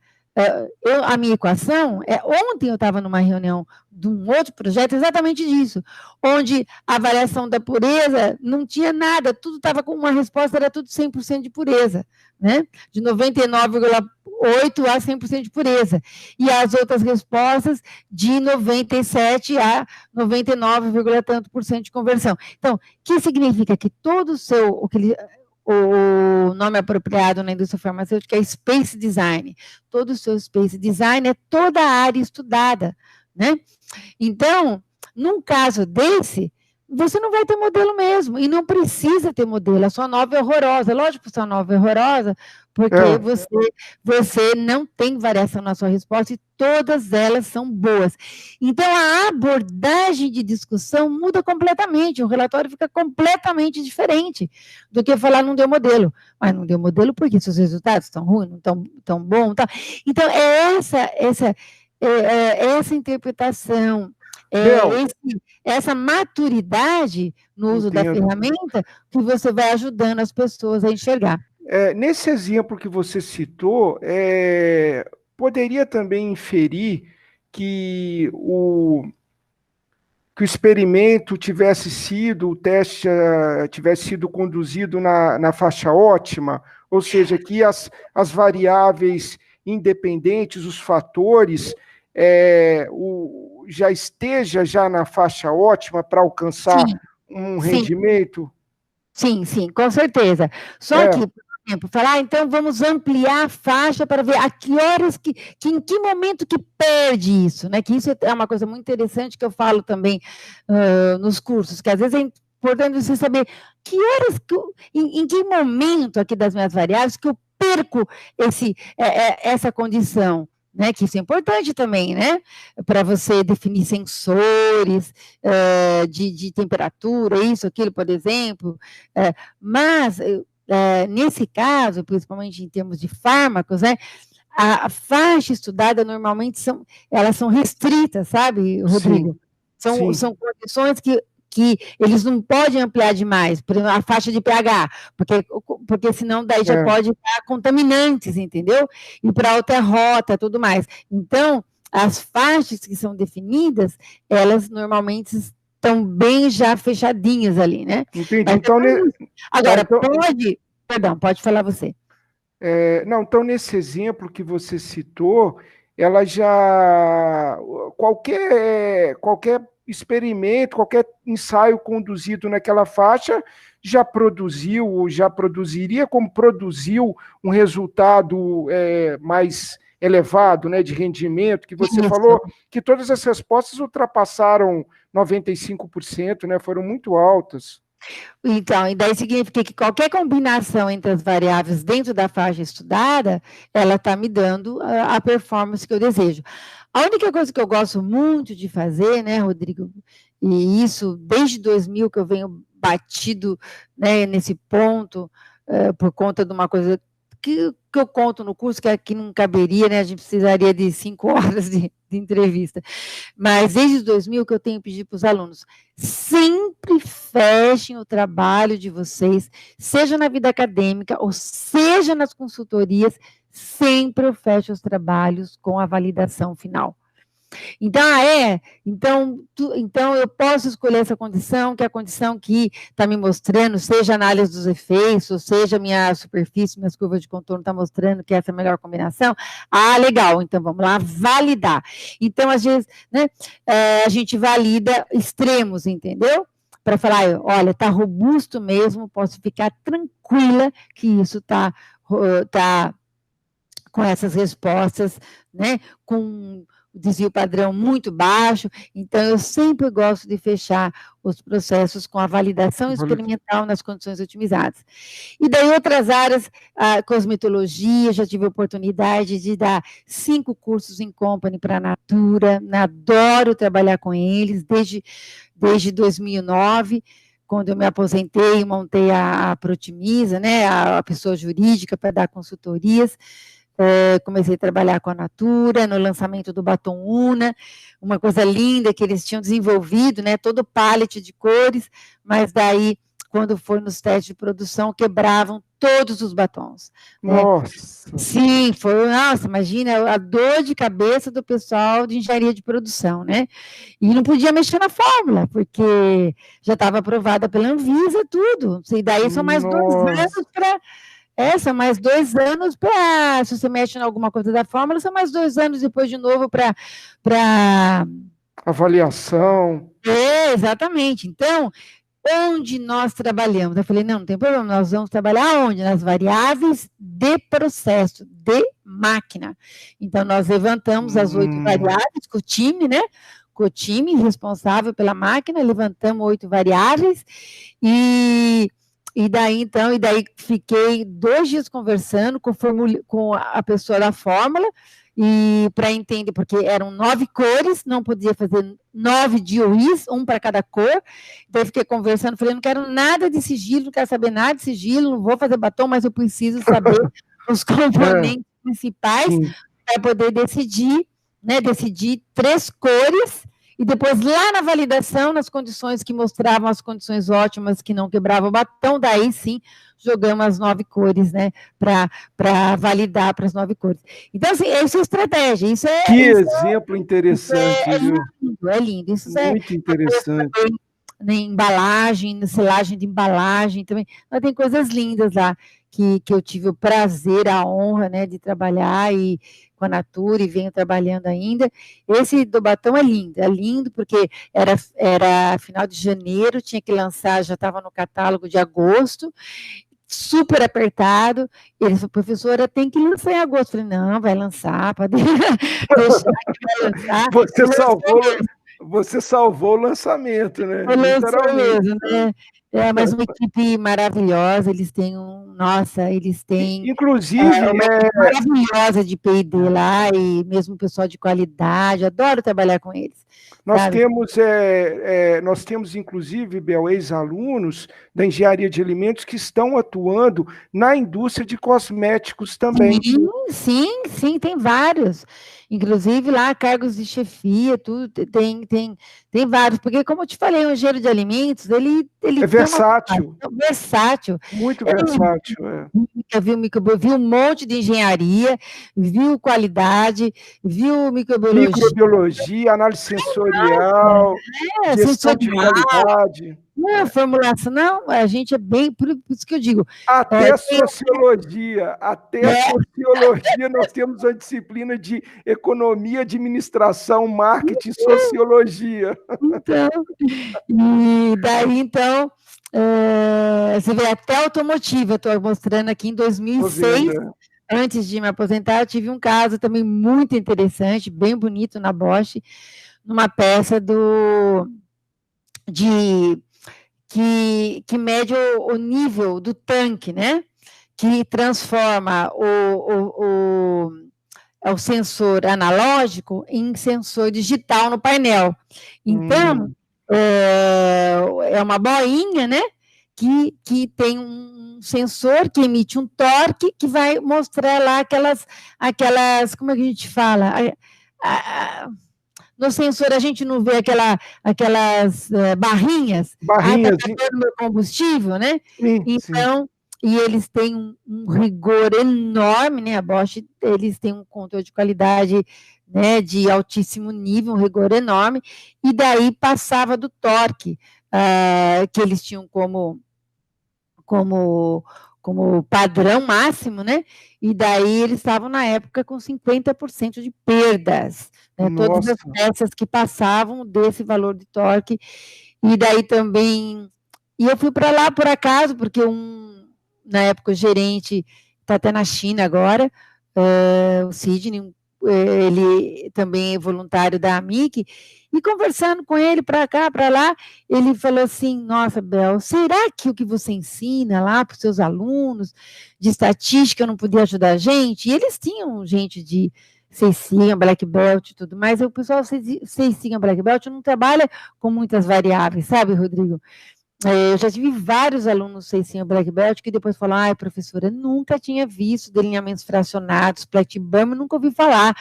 a minha equação, ontem eu estava numa reunião de um outro projeto exatamente disso, onde a variação da pureza não tinha nada, tudo estava com uma resposta, era tudo 100% de pureza, né? De 99,8% a 100% de pureza. E as outras respostas de 97% a 99, tanto por cento de conversão. Então, que significa que todo o nome apropriado na indústria farmacêutica é Space Design. Todo o seu Space Design é toda a área estudada, né? Então, num caso desse, você não vai ter modelo mesmo, e não precisa ter modelo, a sua nova é horrorosa. Lógico que a sua nova é horrorosa, porque você não tem variação na sua resposta e todas elas são boas. Então, a abordagem de discussão muda completamente, o relatório fica completamente diferente do que falar não deu modelo. Mas não deu modelo porque seus resultados estão ruins, não estão tão bons. Tá? Então, essa interpretação, essa maturidade no uso da ferramenta que você vai ajudando as pessoas a enxergar. Nesse exemplo que você citou, poderia também inferir que o experimento tivesse sido, o teste tivesse sido conduzido na faixa ótima, ou seja, que as variáveis independentes, os fatores, já esteja já na faixa ótima para alcançar um rendimento? Sim, com certeza. Só que, por exemplo, falar, então vamos ampliar a faixa para ver a que horas em que momento que perde isso, né? Que isso é uma coisa muito interessante que eu falo também nos cursos, que às vezes é importante você saber que horas, em que momento aqui das minhas variáveis que eu perco essa condição. Né, que isso é importante também, né, para você definir sensores de temperatura, isso, aquilo, por exemplo, mas nesse caso, principalmente em termos de fármacos, né, a faixa estudada normalmente elas são restritas, sabe, Rodrigo? São condições que eles não podem ampliar demais, por exemplo, a faixa de pH, porque senão daí já pode dar contaminantes, entendeu? E para outra rota, tudo mais. Então, as faixas que são definidas, elas normalmente estão bem já fechadinhas ali, né? Entendi. Agora, pode falar você. Então, nesse exemplo que você citou, ela já... Qualquer experimento, qualquer ensaio conduzido naquela faixa já produziu, ou já produziria, como produziu um resultado mais elevado, né, de rendimento, que você falou que todas as respostas ultrapassaram 95%, né, foram muito altas. Então, e daí significa que qualquer combinação entre as variáveis dentro da faixa estudada, ela está me dando a performance que eu desejo. A única coisa que eu gosto muito de fazer, né, Rodrigo, e isso desde 2000 que eu venho batido, né, nesse ponto, por conta de uma coisa que eu conto no curso, que aqui não caberia, né, a gente precisaria de 5 horas de entrevista, mas desde 2000 que eu tenho pedido para os alunos, sempre fechem o trabalho de vocês, seja na vida acadêmica, ou seja nas consultorias, sempre eu fecho os trabalhos com a validação final. Então, então eu posso escolher essa condição, que é a condição que está me mostrando, seja a análise dos efeitos, ou seja minha superfície, minhas curvas de contorno está mostrando que essa é a melhor combinação. Ah, legal, então vamos lá, validar. Então, às vezes, né, a gente valida extremos, entendeu? Para falar, olha, está robusto mesmo, posso ficar tranquila que isso está com essas respostas, né, com desvio padrão muito baixo, então eu sempre gosto de fechar os processos com a validação experimental nas condições otimizadas. E daí outras áreas, a cosmetologia, já tive a oportunidade de dar 5 cursos em company para a Natura, adoro trabalhar com eles, desde 2009, quando eu me aposentei e montei a Protimiza, né, a pessoa jurídica para dar consultorias. Comecei a trabalhar com a Natura, no lançamento do batom Una, uma coisa linda que eles tinham desenvolvido, né, todo palette de cores, mas daí, quando foi nos testes de produção, quebravam todos os batons. Nossa! Né? Sim, nossa, imagina a dor de cabeça do pessoal de engenharia de produção, né? E não podia mexer na fórmula, porque já estava aprovada pela Anvisa, tudo. E daí são mais 2 anos para... são mais 2 anos para, se você mexe em alguma coisa da fórmula, são mais 2 anos depois de novo para... avaliação. Exatamente. Então, onde nós trabalhamos? Eu falei, não tem problema, nós vamos trabalhar onde? Nas variáveis de processo, de máquina. Então, nós levantamos as 8 variáveis com o time, né? Com o time responsável pela máquina, levantamos 8 variáveis e daí fiquei 2 dias conversando com a pessoa da fórmula, e para entender, porque eram 9 cores, não podia fazer 9 DOIs, um para cada cor, daí fiquei conversando, falei, não quero nada de sigilo, não quero saber nada de sigilo, não vou fazer batom, mas eu preciso saber os componentes principais para poder decidir, né, decidir 3 cores, e depois lá na validação, nas condições que mostravam as condições ótimas, que não quebravam o batom, daí sim, jogamos as 9 cores, né, para validar para as 9 cores. Então, assim, essa é a estratégia. Que exemplo interessante, viu? É lindo. Isso muito interessante. Na embalagem, na selagem de embalagem também. Mas tem coisas lindas lá, que eu tive o prazer, a honra, né, de trabalhar com a Natura, e venho trabalhando ainda. Esse do batom é lindo, porque era final de janeiro, tinha que lançar, já estava no catálogo de agosto, super apertado. Ele falou, professora, tem que lançar em agosto. Eu falei, não, vai lançar, pode deixar que vai lançar. Você salvou o lançamento, né? Mesmo, né? Mas uma equipe maravilhosa, eles têm eles têm... Inclusive... uma equipe maravilhosa de P&D lá, e mesmo pessoal de qualidade, adoro trabalhar com eles. Nós temos, inclusive, Bel, ex-alunos da engenharia de alimentos que estão atuando na indústria de cosméticos também. Sim, tem vários. Inclusive lá, cargos de chefia, tudo, tem vários, porque como eu te falei, o engenheiro de alimentos, ele é versátil. Versátil. Muito versátil. Viu um monte de engenharia, viu qualidade, viu microbiologia, análise sensorial, gestão de qualidade. Não, formulação, não, a gente é bem, por isso que eu digo. Até sociologia, sociologia, nós temos a disciplina de economia, administração, marketing, sociologia. Então, e daí, então, você vê até automotiva, eu estou mostrando aqui em 2006, antes de me aposentar, eu tive um caso também muito interessante, bem bonito na Bosch, numa peça que mede o nível do tanque, né? Que transforma o sensor analógico em sensor digital no painel. Então, é uma boinha, né? Que tem um sensor que emite um torque que vai mostrar lá aquelas como é que a gente fala? No sensor a gente não vê aquelas barrinhas, Barrinhas. Tá dando meu combustível, né? Sim, então, sim. E eles têm um rigor enorme, né? A Bosch, eles têm um controle de qualidade, né, de altíssimo nível, um rigor enorme, e daí passava do torque, que eles tinham como padrão máximo, né? E daí eles estavam, na época, com 50% de perdas, né? Todas as peças que passavam desse valor de torque, e daí também... E eu fui para lá, por acaso, porque na época, o gerente está até na China agora, o Sidney, ele também é voluntário da AMIC, e conversando com ele para cá, para lá, ele falou assim, nossa, Bel, será que o que você ensina lá para os seus alunos de estatística não podia ajudar a gente? E eles tinham gente de Seisinha, Black Belt e tudo mais, e o pessoal Seisinha, Black Belt não trabalha com muitas variáveis, sabe, Rodrigo? Eu já tive vários alunos Seisinha Black Belt que depois falaram, ai, professora, nunca tinha visto delineamentos fracionados, Platinum, nunca ouvi falar.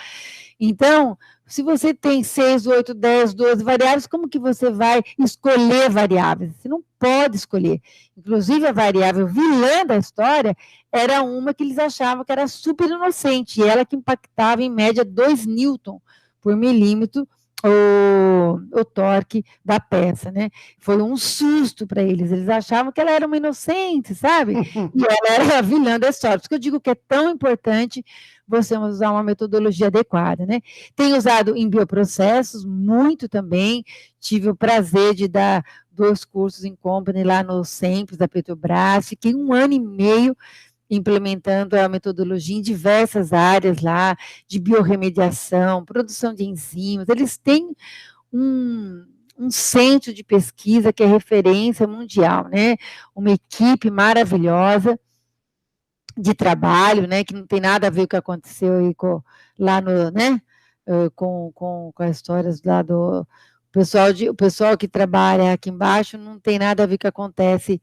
Então, se você tem 6, 8, 10, 12 variáveis, como que você vai escolher variáveis? Você não pode escolher. Inclusive, a variável vilã da história era uma que eles achavam que era super inocente, e ela que impactava, em média, 2 newton por milímetro o torque da peça, né? Foi um susto para eles achavam que ela era uma inocente, sabe? E ela era a vilã da história. Por isso que eu digo que é tão importante você usar uma metodologia adequada, né? Tenho usado em bioprocessos, muito também, tive o prazer de dar 2 cursos em company lá no Sempre da Petrobras, fiquei 1 ano e meio implementando a metodologia em diversas áreas lá, de biorremediação, produção de enzimas, eles têm um centro de pesquisa que é referência mundial, né? Uma equipe maravilhosa de trabalho, né? Que não tem nada a ver com o que aconteceu aí lá no, né? Com as histórias lá do o pessoal que trabalha aqui embaixo não tem nada a ver com o que acontece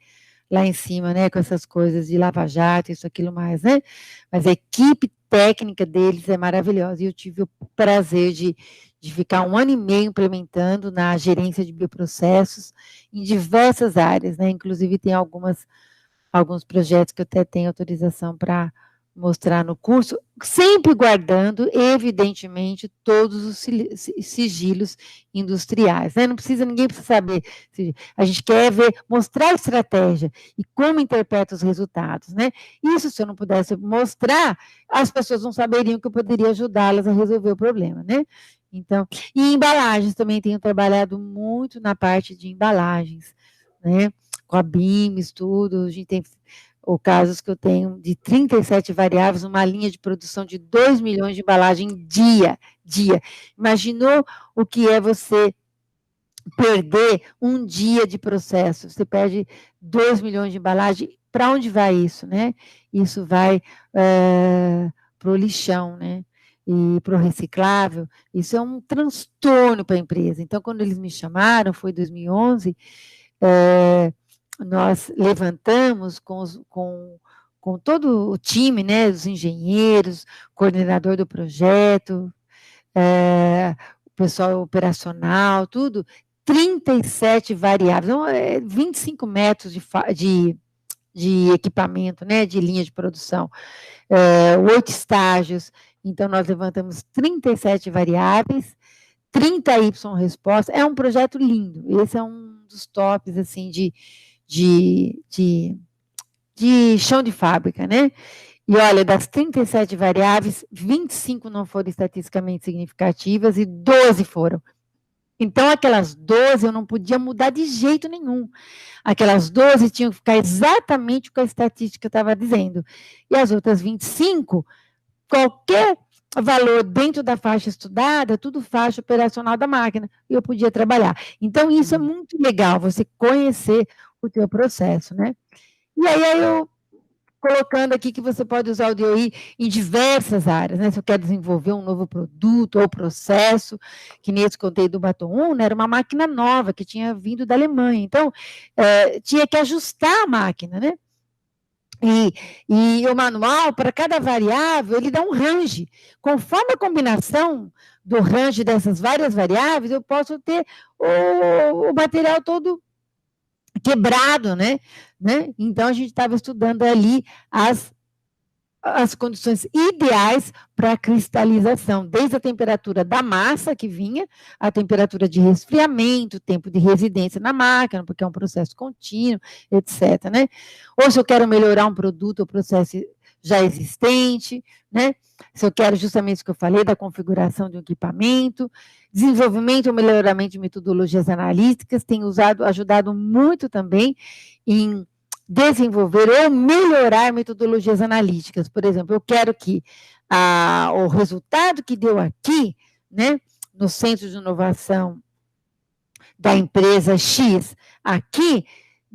lá em cima, né, com essas coisas de lava-jato, isso, aquilo mais, né, mas a equipe técnica deles é maravilhosa, e eu tive o prazer de ficar 1 ano e meio implementando na gerência de bioprocessos em diversas áreas, né, inclusive tem alguns projetos que eu até tenho autorização para mostrar no curso, sempre guardando, evidentemente, todos os sigilos industriais, né? Ninguém precisa saber, a gente quer mostrar a estratégia e como interpreta os resultados, né? Isso, se eu não pudesse mostrar, as pessoas não saberiam que eu poderia ajudá-las a resolver o problema, né? Então, e embalagens, também tenho trabalhado muito na parte de embalagens, né? Com a BIMS, tudo, a gente tem casos que eu tenho de 37 variáveis, uma linha de produção de 2 milhões de embalagens dia. Imaginou o que é você perder 1 dia de processo? Você perde 2 milhões de embalagens, para onde vai isso, né? Isso vai para o lixão, né? E para o reciclável, isso é um transtorno para a empresa. Então, quando eles me chamaram, foi em 2011, nós levantamos com todo o time, né, os engenheiros, coordenador do projeto, o pessoal operacional, tudo, 37 variáveis, 25 metros de equipamento, né, de linha de produção, 8 estágios, então nós levantamos 37 variáveis, 30 Y resposta, é um projeto lindo, esse é um dos tops, assim, de chão de fábrica, né? E olha, das 37 variáveis, 25 não foram estatisticamente significativas e 12 foram. Então, aquelas 12 eu não podia mudar de jeito nenhum. Aquelas 12 tinham que ficar exatamente com a estatística que eu estava dizendo. E as outras 25, qualquer valor dentro da faixa estudada, tudo faixa operacional da máquina, e eu podia trabalhar. Então, isso é muito legal, você conhecer o teu processo, né? E aí eu colocando aqui que você pode usar o DOI em diversas áreas, né? Se eu quero desenvolver um novo produto ou processo, que nesse contei do Baton 1, né, era uma máquina nova que tinha vindo da Alemanha, então tinha que ajustar a máquina, né? E o manual, para cada variável, ele dá um range. Conforme a combinação do range dessas várias variáveis, eu posso ter o material todo quebrado, né? Então, a gente estava estudando ali as condições ideais para a cristalização, desde a temperatura da massa que vinha, a temperatura de resfriamento, tempo de residência na máquina, porque é um processo contínuo, etc., né? Ou se eu quero melhorar um produto ou processo já existente, né? Se eu quero justamente o que eu falei, da configuração de um equipamento, desenvolvimento ou melhoramento de metodologias analíticas, tem ajudado muito também em desenvolver ou melhorar metodologias analíticas. Por exemplo, eu quero que o resultado que deu aqui, né, no Centro de Inovação da empresa X, aqui,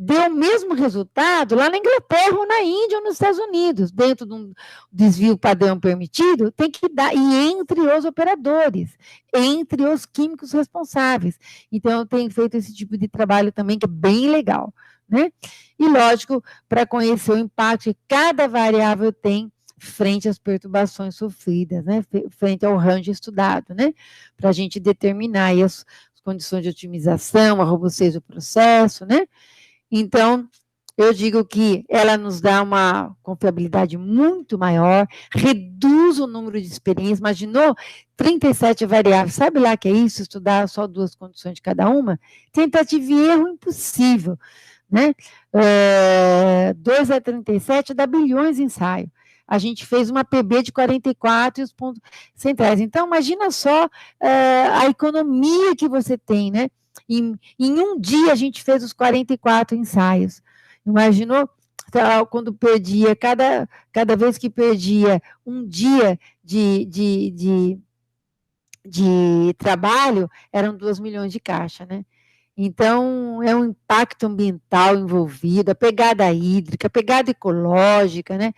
deu o mesmo resultado lá na Inglaterra, ou na Índia, ou nos Estados Unidos, dentro de um desvio padrão permitido, tem que dar, e entre os operadores, entre os químicos responsáveis. Então, eu tenho feito esse tipo de trabalho também, que é bem legal, né? E, lógico, para conhecer o impacto que cada variável tem frente às perturbações sofridas, né? Frente ao range estudado, né? Para a gente determinar aí as condições de otimização, a robustez do processo, né? Então, eu digo que ela nos dá uma confiabilidade muito maior, reduz o número de experiências. Imaginou 37 variáveis, sabe lá que é isso? Estudar só 2 condições de cada uma? Tentativa e erro impossível, né? 2 a 37 dá bilhões de ensaio. A gente fez uma PB de 44 e os pontos centrais. Então, imagina só a economia que você tem, né? Em um dia, a gente fez os 44 ensaios. Imaginou? Quando perdia, cada vez que perdia um dia de trabalho, eram 2 milhões de caixa, né? Então, é um impacto ambiental envolvido, a pegada hídrica, a pegada ecológica, né?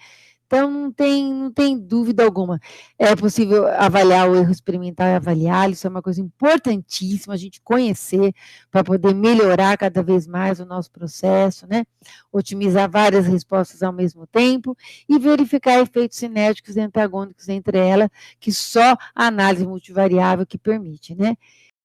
Então, não tem dúvida alguma. É possível avaliar o erro experimental e avaliar, isso é uma coisa importantíssima, a gente conhecer, para poder melhorar cada vez mais o nosso processo, né? Otimizar várias respostas ao mesmo tempo e verificar efeitos cinéticos e antagônicos entre elas, que só a análise multivariável que permite, né?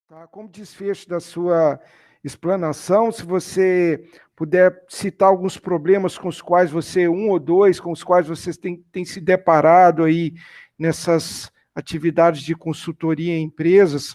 Tá, como desfecho da sua explanação, se você puder citar alguns problemas com os quais você, um ou dois, com os quais vocês têm se deparado aí nessas atividades de consultoria em empresas.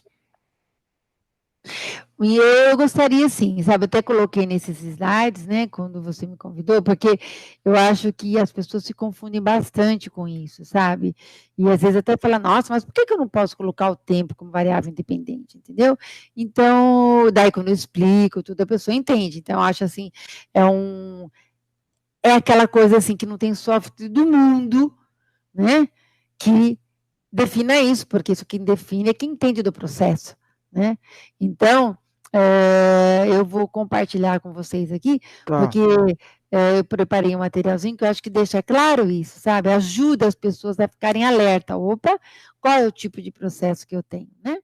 E eu gostaria, sim, sabe, até coloquei nesses slides, né, quando você me convidou, porque eu acho que as pessoas se confundem bastante com isso, sabe? E às vezes até falam, nossa, mas por que eu não posso colocar o tempo como variável independente, entendeu? Então, daí quando eu explico tudo, a pessoa entende. Então, eu acho assim, é aquela coisa assim, que não tem software do mundo, né, que defina isso, porque isso quem define é quem entende do processo, né? Então, eu vou compartilhar com vocês aqui, porque eu preparei um materialzinho que eu acho que deixa claro isso, sabe? Ajuda as pessoas a ficarem alerta. Opa, qual é o tipo de processo que eu tenho, né?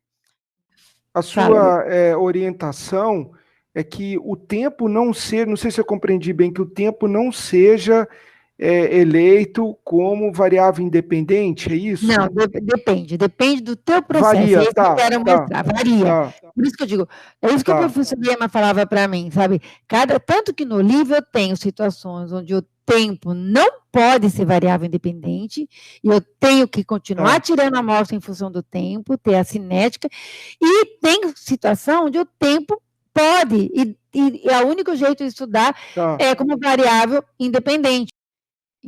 A sua orientação é que o tempo não seja, não sei se eu compreendi bem, que o tempo não seja eleito como variável independente, é isso? Não, depende do teu processo, Varia, é isso que eu quero mostrar, varia. Por isso que eu digo, é isso que o professor Lema falava para mim, sabe? Tanto que no livro eu tenho situações onde o tempo não pode ser variável independente, e eu tenho que continuar tirando a amostra em função do tempo, ter a cinética, e tem situação onde o tempo pode, e o único jeito de estudar é como variável independente.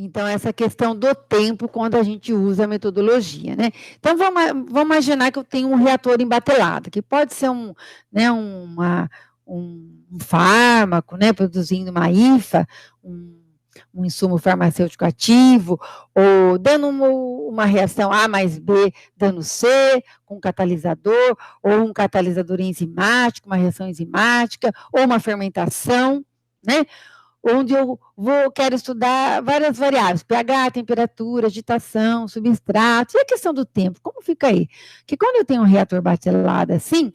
Então, essa questão do tempo quando a gente usa a metodologia, né? Então, vamos imaginar que eu tenho um reator embatelado, que pode ser um fármaco, né, produzindo uma IFA, um insumo farmacêutico ativo, ou dando uma reação A mais B, dando C, com um catalisador, ou um catalisador enzimático, uma reação enzimática, ou uma fermentação, né? Onde eu quero estudar várias variáveis, pH, temperatura, agitação, substrato, e a questão do tempo, como fica aí? Porque quando eu tenho um reator batelado assim,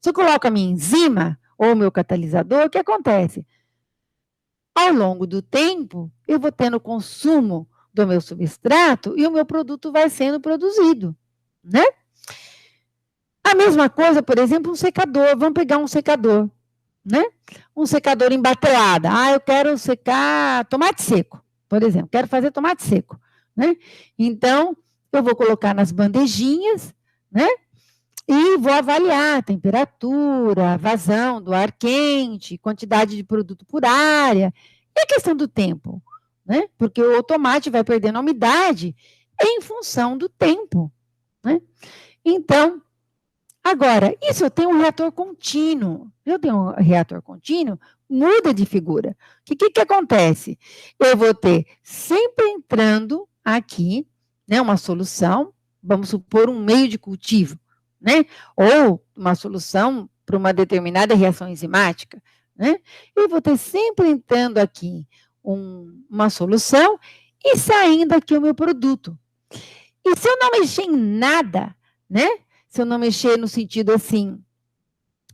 se eu coloco a minha enzima, ou o meu catalisador, o que acontece? Ao longo do tempo, eu vou tendo consumo do meu substrato e o meu produto vai sendo produzido, né? A mesma coisa, por exemplo, um secador, vamos pegar um secador, né? Um secador em batelada. Eu quero secar tomate seco, por exemplo. Quero fazer tomate seco, né? Então, eu vou colocar nas bandejinhas, né? E vou avaliar a temperatura, a vazão do ar quente, quantidade de produto por área. E a questão do tempo, né? Porque o tomate vai perdendo a umidade em função do tempo, né? Então, agora, e se eu tenho um reator contínuo? Eu tenho um reator contínuo, muda de figura. O que acontece? Eu vou ter sempre entrando aqui, né, uma solução, vamos supor um meio de cultivo, né, ou uma solução para uma determinada reação enzimática, né? Eu vou ter sempre entrando aqui uma solução e saindo aqui o meu produto. E se eu não mexer em nada, né? Se eu não mexer no sentido assim,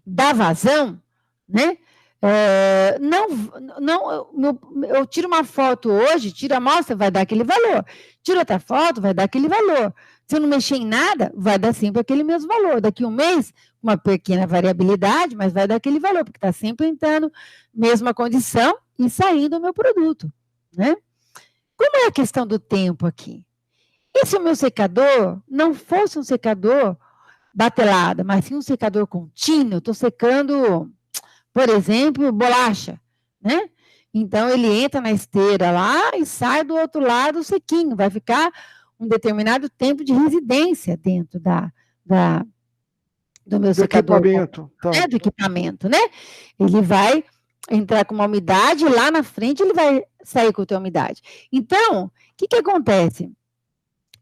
da vazão, né? Eu tiro uma foto hoje, tiro a amostra, vai dar aquele valor. Tiro outra foto, vai dar aquele valor. Se eu não mexer em nada, vai dar sempre aquele mesmo valor. Daqui um mês, uma pequena variabilidade, mas vai dar aquele valor, porque está sempre entrando mesma condição e saindo o meu produto, né? Como é a questão do tempo aqui? E se o meu secador não fosse um secador batelada, mas sim um secador contínuo, estou secando, por exemplo, bolacha, né? Então, ele entra na esteira lá e sai do outro lado sequinho, vai ficar um determinado tempo de residência dentro do meu secador. Equipamento. Tá. Do equipamento, né? Ele vai entrar com uma umidade e lá na frente ele vai sair com a tua umidade. Então, o que acontece?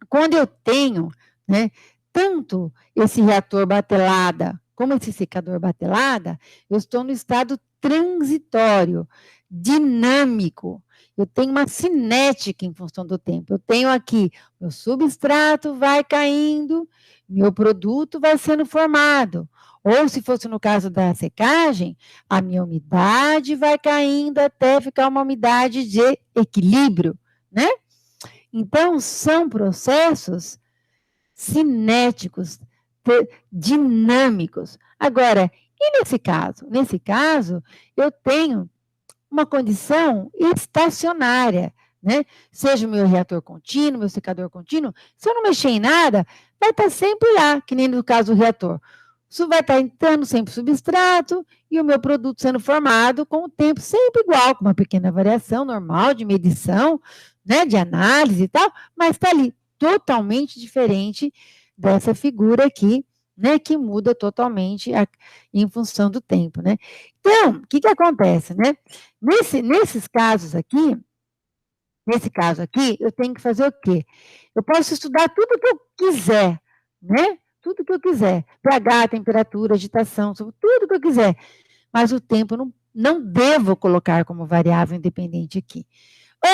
Quando eu tenho, né, tanto esse reator batelada como esse secador batelada, eu estou no estado transitório, dinâmico. Eu tenho uma cinética em função do tempo. Eu tenho aqui, meu substrato vai caindo, meu produto vai sendo formado. Ou, se fosse no caso da secagem, a minha umidade vai caindo até ficar uma umidade de equilíbrio, né? Então, são processos cinéticos, dinâmicos. Agora, e nesse caso? Nesse caso, eu tenho uma condição estacionária, né? Seja o meu reator contínuo, meu secador contínuo, se eu não mexer em nada, vai estar sempre lá, que nem no caso do reator. Isso vai estar entrando sempre substrato e o meu produto sendo formado com o tempo sempre igual, com uma pequena variação normal de medição, né, de análise e tal, mas está ali totalmente diferente dessa figura aqui, né, que muda totalmente em função do tempo, né? Então, o que acontece, né? Nesses casos aqui, nesse caso aqui, eu tenho que fazer o quê? Eu posso estudar tudo que eu quiser, né? Tudo que eu quiser. pH, temperatura, agitação, tudo que eu quiser. Mas o tempo eu não devo colocar como variável independente aqui.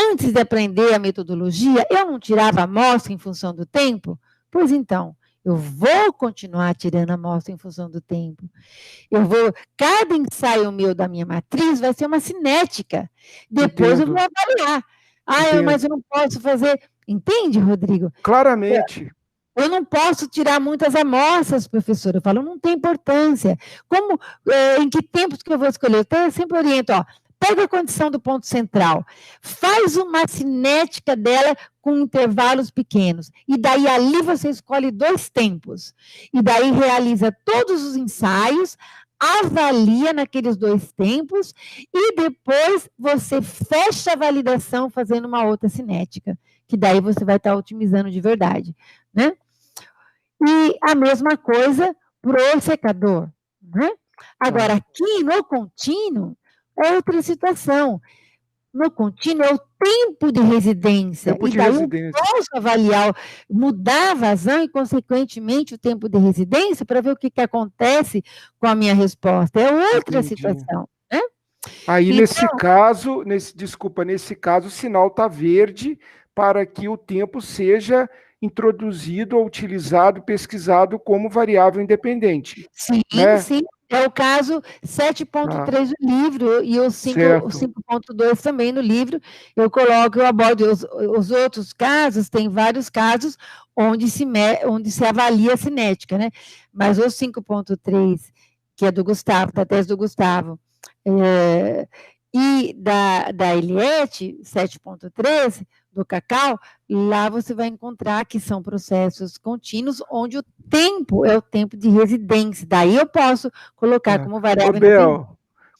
Antes de aprender a metodologia, eu não tirava amostra em função do tempo? Pois então, eu vou continuar tirando amostra em função do tempo. Cada ensaio meu da minha matriz vai ser uma cinética. Depois eu vou avaliar. Mas eu não posso fazer... Entende, Rodrigo? Claramente. Eu não posso tirar muitas amostras, professor. Eu falo, não tem importância. Em que tempos que eu vou escolher? Eu sempre oriento, pega a condição do ponto central, faz uma cinética dela com intervalos pequenos, e daí ali você escolhe 2 tempos, e daí realiza todos os ensaios avalia naqueles 2 tempos e depois você fecha a validação fazendo uma outra cinética, que daí você vai estar otimizando de verdade, né? E a mesma coisa para o secador, né? Agora, aqui no contínuo, é outra situação. No contínuo é o tempo de residência. Tempo de daí residência. eu posso avaliar, mudar a vazão e, consequentemente, o tempo de residência para ver o que acontece com a minha resposta. É outra situação, né? Aí, então, nesse caso, o sinal está verde para que o tempo seja introduzido ou utilizado, pesquisado como variável independente. Sim, né? sim. É o caso 7.3 do livro e o 5.2 também no livro. Eu abordo os outros casos, tem vários casos onde se avalia a cinética, né? Mas o 5.3, que é do Gustavo, da tese do Gustavo, e da Eliette, 7.3, do Cacau, lá você vai encontrar que são processos contínuos, onde o tempo é o tempo de residência. Daí eu posso colocar como variável independente.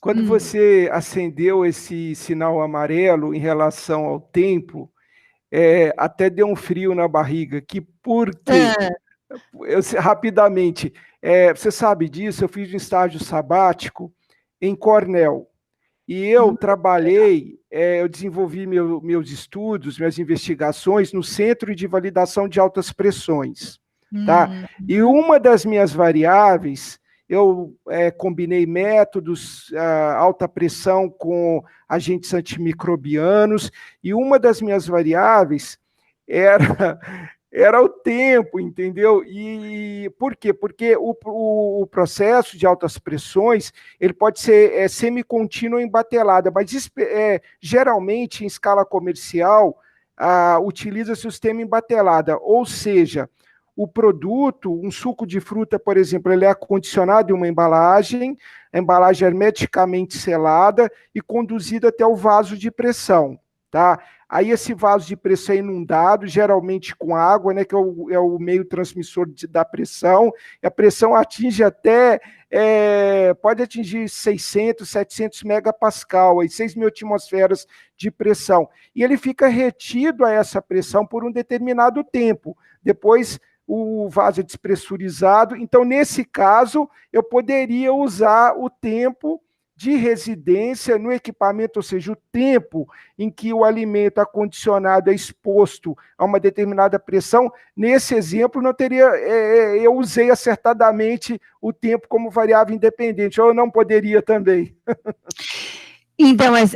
Quando você acendeu esse sinal amarelo em relação ao tempo, até deu um frio na barriga aqui, porque, rapidamente, você sabe disso, eu fiz um estágio sabático em Cornell. E eu trabalhei, eu desenvolvi meus estudos, minhas investigações no Centro de Validação de Altas Pressões. Tá? E uma das minhas variáveis, eu combinei métodos, alta pressão com agentes antimicrobianos, e uma das minhas variáveis era o tempo, entendeu? E por quê? Porque o processo de altas pressões, ele pode ser semicontínuo em batelada, mas geralmente, em escala comercial, utiliza-se o sistema em batelada, ou seja, o produto, um suco de fruta, por exemplo, ele é acondicionado em uma embalagem, a embalagem hermeticamente selada e conduzida até o vaso de pressão, tá? Aí esse vaso de pressão é inundado, geralmente com água, né, que é o meio transmissor da pressão, e a pressão atinge pode atingir 600, 700 megapascal, aí 6.000 atmosferas de pressão. E ele fica retido a essa pressão por um determinado tempo. Depois o vaso é despressurizado. Então, nesse caso, eu poderia usar o tempo de residência no equipamento, ou seja, o tempo em que o alimento acondicionado é exposto a uma determinada pressão. Nesse exemplo, não teria, eu usei acertadamente o tempo como variável independente, ou eu não poderia também. Então, mas...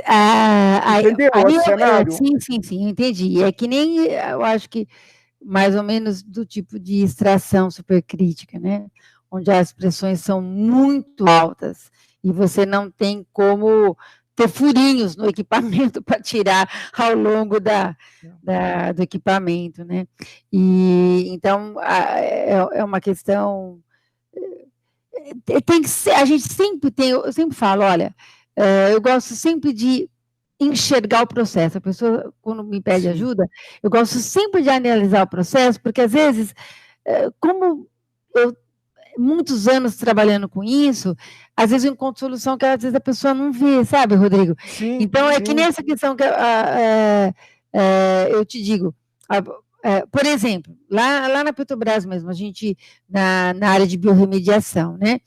Entendeu o cenário? Sim, entendi. É que nem, eu acho que, mais ou menos do tipo de extração supercrítica, né? Onde as pressões são muito altas, e você não tem como ter furinhos no equipamento para tirar ao longo do equipamento, né? E, então, é uma questão... Tem que ser, a gente sempre tem... Eu sempre falo, olha, eu gosto sempre de enxergar o processo. A pessoa, quando me pede ajuda, eu gosto sempre de analisar o processo, porque, às vezes, como eu muitos anos trabalhando com isso, às vezes eu encontro solução que às vezes a pessoa não vê, sabe, Rodrigo? Sim, então, é que nessa questão que eu te digo, por exemplo, lá na Petrobras mesmo, a gente, na área de biorremediação, né,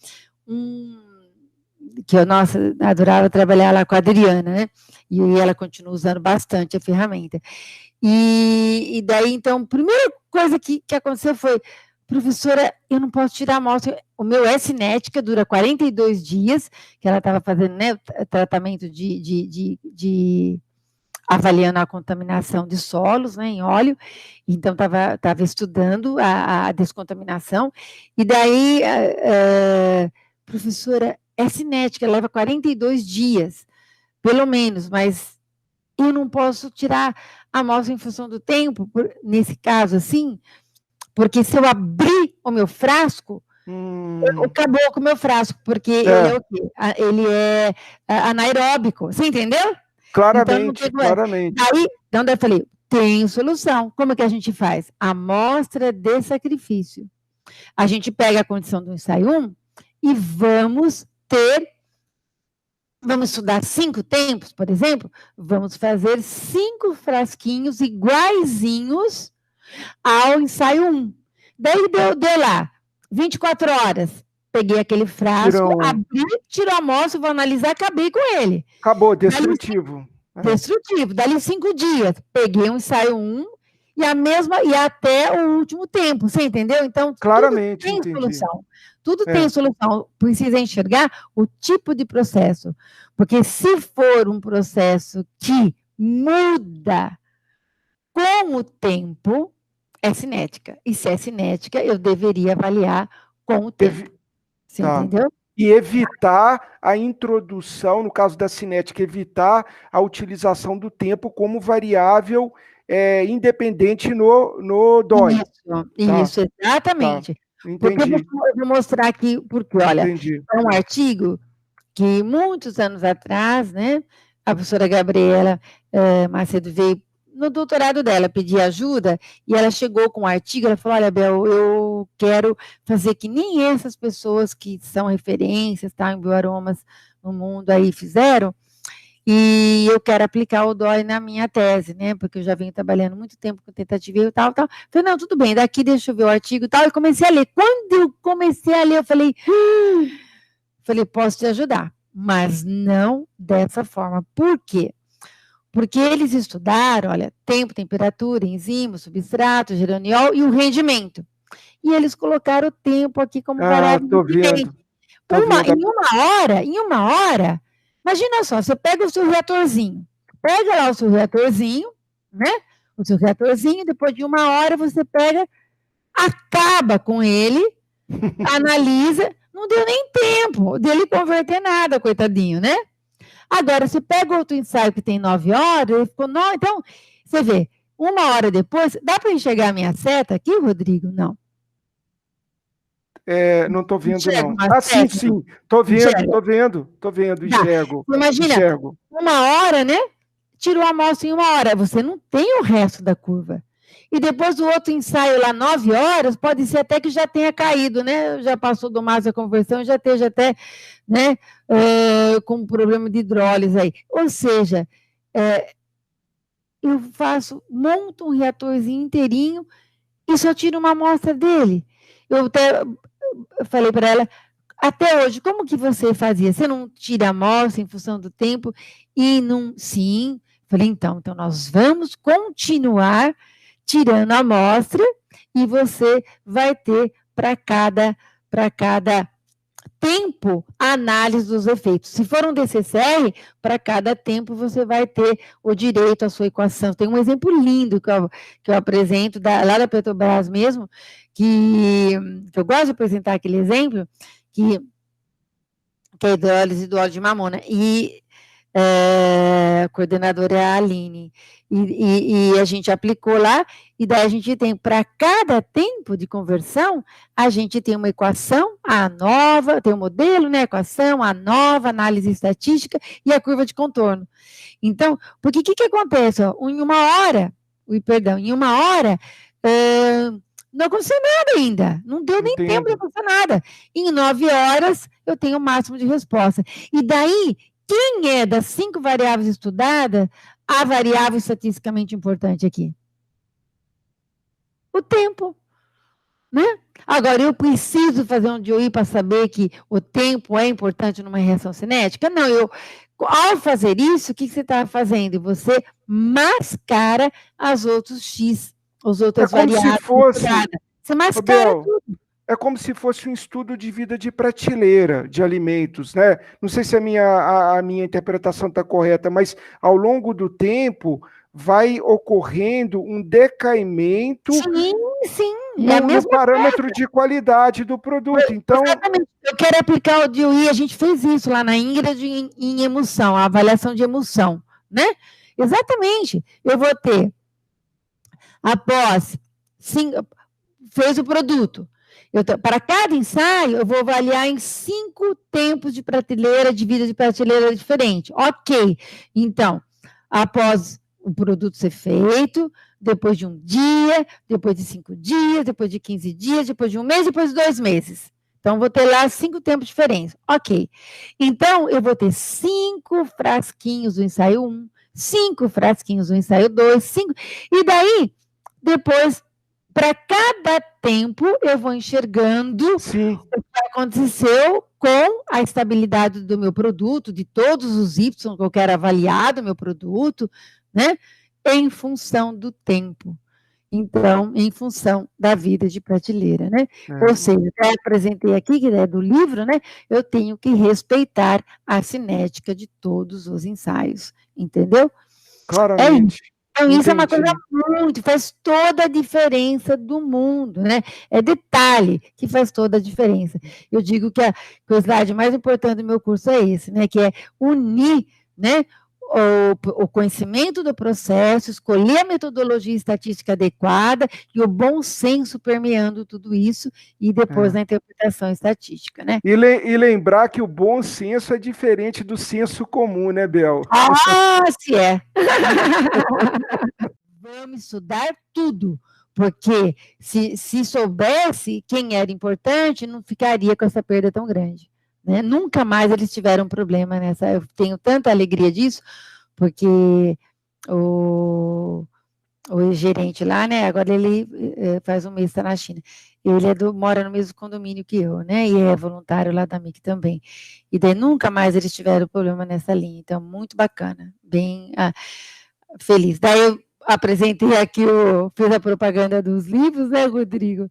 que eu, nossa, adorava trabalhar lá com a Adriana, né, e ela continua usando bastante a ferramenta. E daí, então, a primeira coisa que aconteceu foi: professora, eu não posso tirar a amostra, o meu cinética dura 42 dias, que ela estava fazendo, né, tratamento de avaliando a contaminação de solos, né, em óleo, então estava estudando a descontaminação, e daí, professora, cinética, leva 42 dias, pelo menos, mas eu não posso tirar a amostra em função do tempo, nesse caso, assim, porque se eu abrir o meu frasco, acabou com o meu frasco, porque ele é o quê? Ele é anaeróbico, você entendeu? Claramente, então, claramente. Então, daí eu falei, tem solução. Como é que a gente faz? Amostra de sacrifício. A gente pega a condição do ensaio 1 e vamos vamos estudar 5 tempos, por exemplo, vamos fazer 5 frasquinhos iguaizinhos ao ensaio 1. Daí deu lá 24 horas. Peguei aquele frasco, abri, tiro a amostra, vou analisar, acabei com ele. Acabou, destrutivo. Destrutivo. Dali 5 dias, peguei um ensaio 1 e até o último tempo, você entendeu? Então, claramente, tudo tem solução. Tudo tem solução. Precisa enxergar o tipo de processo. Porque se for um processo que muda com o tempo, é cinética. E se é cinética, eu deveria avaliar com o tempo. Você entendeu? E evitar a introdução, no caso da cinética, evitar a utilização do tempo como variável independente no DOI. Isso, exatamente. Entendi. Porque eu vou mostrar aqui, porque, olha, é um artigo que muitos anos atrás, né, a professora Gabriela Macedo veio no doutorado dela pedir ajuda, e ela chegou com um artigo, ela falou, olha, Bel, eu quero fazer que nem essas pessoas que são referências, tá, em bioaromas no mundo aí fizeram, e eu quero aplicar o DOI na minha tese, né, porque eu já venho trabalhando muito tempo com tentativa e tal. Falei, não, tudo bem, daqui deixa eu ver o artigo e tal, e comecei a ler. Quando eu comecei a ler, eu falei, posso te ajudar, mas não dessa forma. Por quê? Porque eles estudaram, olha, tempo, temperatura, enzimos, substrato, geraniol e o rendimento. E eles colocaram o tempo aqui como variável. Tô vendo. Em uma hora, imagina só, você pega o seu reatorzinho, né? O seu reatorzinho, depois de uma hora você pega, acaba com ele, analisa, não deu nem tempo dele converter nada, coitadinho, né? Agora, se pega outro ensaio que tem 9 horas, ele ficou 9, então, você vê, uma hora depois, dá para enxergar a minha seta aqui, Rodrigo? Não. Não estou vendo, não. Sim, estou vendo, enxergo. Imagina, uma hora, né? Tirou a amostra em uma hora, você não tem o resto da curva. E depois o outro ensaio lá, 9 horas, pode ser até que já tenha caído, né? Já passou do máximo a conversão, já esteja até, né, com problema de hidrólise aí. Ou seja, eu monto um reatorzinho inteirinho e só tiro uma amostra dele. Eu falei para ela, até hoje, como que você fazia? Você não tira a amostra em função do tempo e não... Sim. Falei, então nós vamos continuar tirando a amostra e você vai ter para cada tempo a análise dos efeitos. Se for um DCCR, para cada tempo você vai ter o direito à sua equação. Tem um exemplo lindo que eu apresento, lá da Petrobras mesmo, que eu gosto de apresentar aquele exemplo, que é a hidrólise do óleo de mamona, e a coordenadora é a Aline, e a gente aplicou lá, e daí a gente tem, para cada tempo de conversão, a gente tem uma equação, a nova, tem um modelo, né, equação, a nova, análise estatística e a curva de contorno. Então, porque o que acontece? Em uma hora, não aconteceu nada ainda, não deu nem tempo de acontecer nada. Em 9 horas, eu tenho o máximo de resposta. E daí, quem é das 5 variáveis estudadas, a variável estatisticamente importante aqui? O tempo, né? Agora, eu preciso fazer um DOI para saber que o tempo é importante numa reação cinética? Não, ao fazer isso, o que você está fazendo? Você mascara as outras X, as outras variáveis. Você mascara tudo. É como se fosse um estudo de vida de prateleira de alimentos, né? Não sei se a minha interpretação está correta, mas ao longo do tempo vai ocorrendo um decaimento no parâmetro de qualidade do produto. Então, exatamente. Eu quero aplicar o DOI, a gente fez isso lá na Ingrid em emulsão, a avaliação de emulsão, né? Exatamente. Eu vou ter, fez o produto. Para cada ensaio, eu vou avaliar em 5 tempos de prateleira, de vida de prateleira diferente. Ok. Então, após o produto ser feito, depois de um dia, depois de 5 dias, depois de 15 dias, depois de um mês, depois de 2 meses. Então, vou ter lá 5 tempos diferentes. Ok. Então, eu vou ter 5 frasquinhos do ensaio 1, 5 frasquinhos do ensaio 2, 5. E daí, depois, para cada tempo, eu vou enxergando Sim. o que aconteceu com a estabilidade do meu produto, de todos os Y que eu quero avaliar do meu produto, né? Em função do tempo. Então, em função da vida de prateleira, né? Ou seja, eu apresentei aqui, que é do livro, né? Eu tenho que respeitar a cinética de todos os ensaios, entendeu? Claramente. Então, isso é uma coisa Entendi. faz toda a diferença do mundo, né? É detalhe que faz toda a diferença. Eu digo que o slide mais importante do meu curso é esse, né? Que é unir, né? O conhecimento do processo, escolher a metodologia estatística adequada e o bom senso permeando tudo isso, e depois na interpretação estatística, né? E lembrar que o bom senso é diferente do senso comum, né, Bel? Ah, se é! Vamos estudar tudo, porque se soubesse quem era importante, não ficaria com essa perda tão grande. Né? Nunca mais eles tiveram problema nessa. Eu tenho tanta alegria disso, porque o gerente lá, né? Agora ele faz um mês está na China. Ele mora no mesmo condomínio que eu, né? E é voluntário lá da MIC também. E daí nunca mais eles tiveram problema nessa linha. Então, muito bacana, bem feliz. Daí eu apresentei aqui, fiz a propaganda dos livros, né, Rodrigo?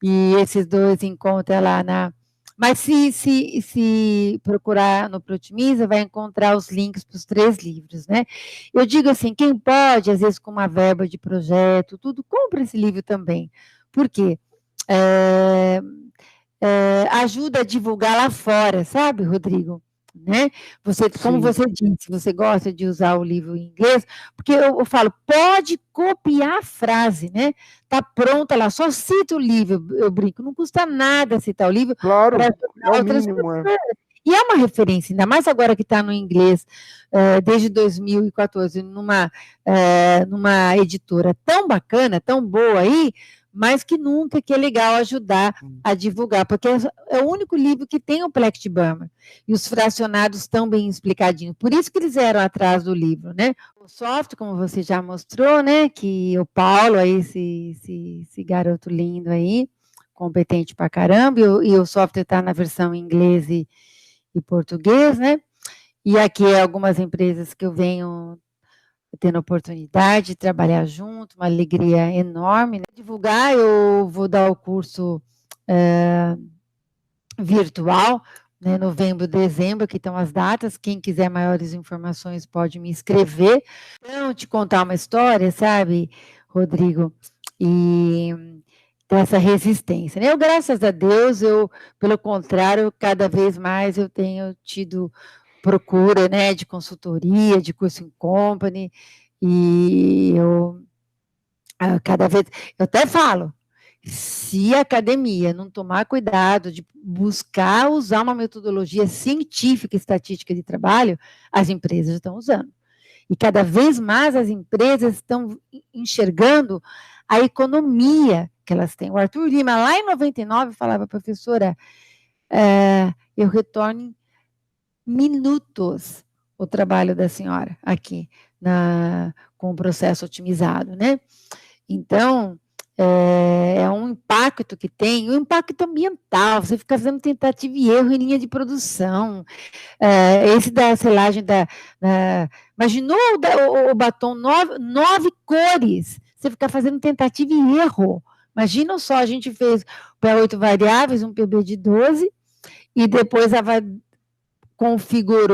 E esses 2 encontram lá na... Mas se procurar no Protimiza, vai encontrar os links para os 3 livros, né? Eu digo assim, quem pode, às vezes com uma verba de projeto, tudo, compra esse livro também. Por quê? Ajuda a divulgar lá fora, sabe, Rodrigo? Né? Como você disse, você gosta de usar o livro em inglês, porque eu falo, pode copiar a frase, né? Tá pronta lá, só cita o livro, eu brinco, não custa nada citar o livro. Claro, é o mínimo. E é uma referência, ainda mais agora que está no inglês, desde 2014, numa editora tão bacana, tão boa aí, mais que nunca que é legal ajudar a divulgar, porque é o único livro que tem o Plect Bama, e os fracionados estão bem explicadinhos, por isso que eles eram atrás do livro, né? O software, como você já mostrou, né, que o Paulo, aí, esse garoto lindo aí, competente pra caramba, e o software está na versão em inglês e português, né? E aqui algumas empresas que eu venho tendo oportunidade de trabalhar junto, uma alegria enorme. Né? Divulgar, eu vou dar o curso virtual, né, novembro, dezembro, que estão as datas, quem quiser maiores informações pode me escrever. Então, te contar uma história, sabe, Rodrigo, e dessa resistência. Né? Eu, graças a Deus, pelo contrário, cada vez mais eu tenho tido procura, né, de consultoria, de curso em company, e eu cada vez, eu até falo, se a academia não tomar cuidado de buscar usar uma metodologia científica e estatística de trabalho, as empresas estão usando. E cada vez mais as empresas estão enxergando a economia que elas têm. O Arthur Lima, lá em 99, falava, professora, eu retorno em minutos o trabalho da senhora aqui, com o processo otimizado, né? Então, é um impacto que tem, um impacto ambiental, você fica fazendo tentativa e erro em linha de produção, esse da selagem imaginou o batom 9 cores, você fica fazendo tentativa e erro, imagina só, a gente fez para 8 variáveis, um PB de 12, e depois configurou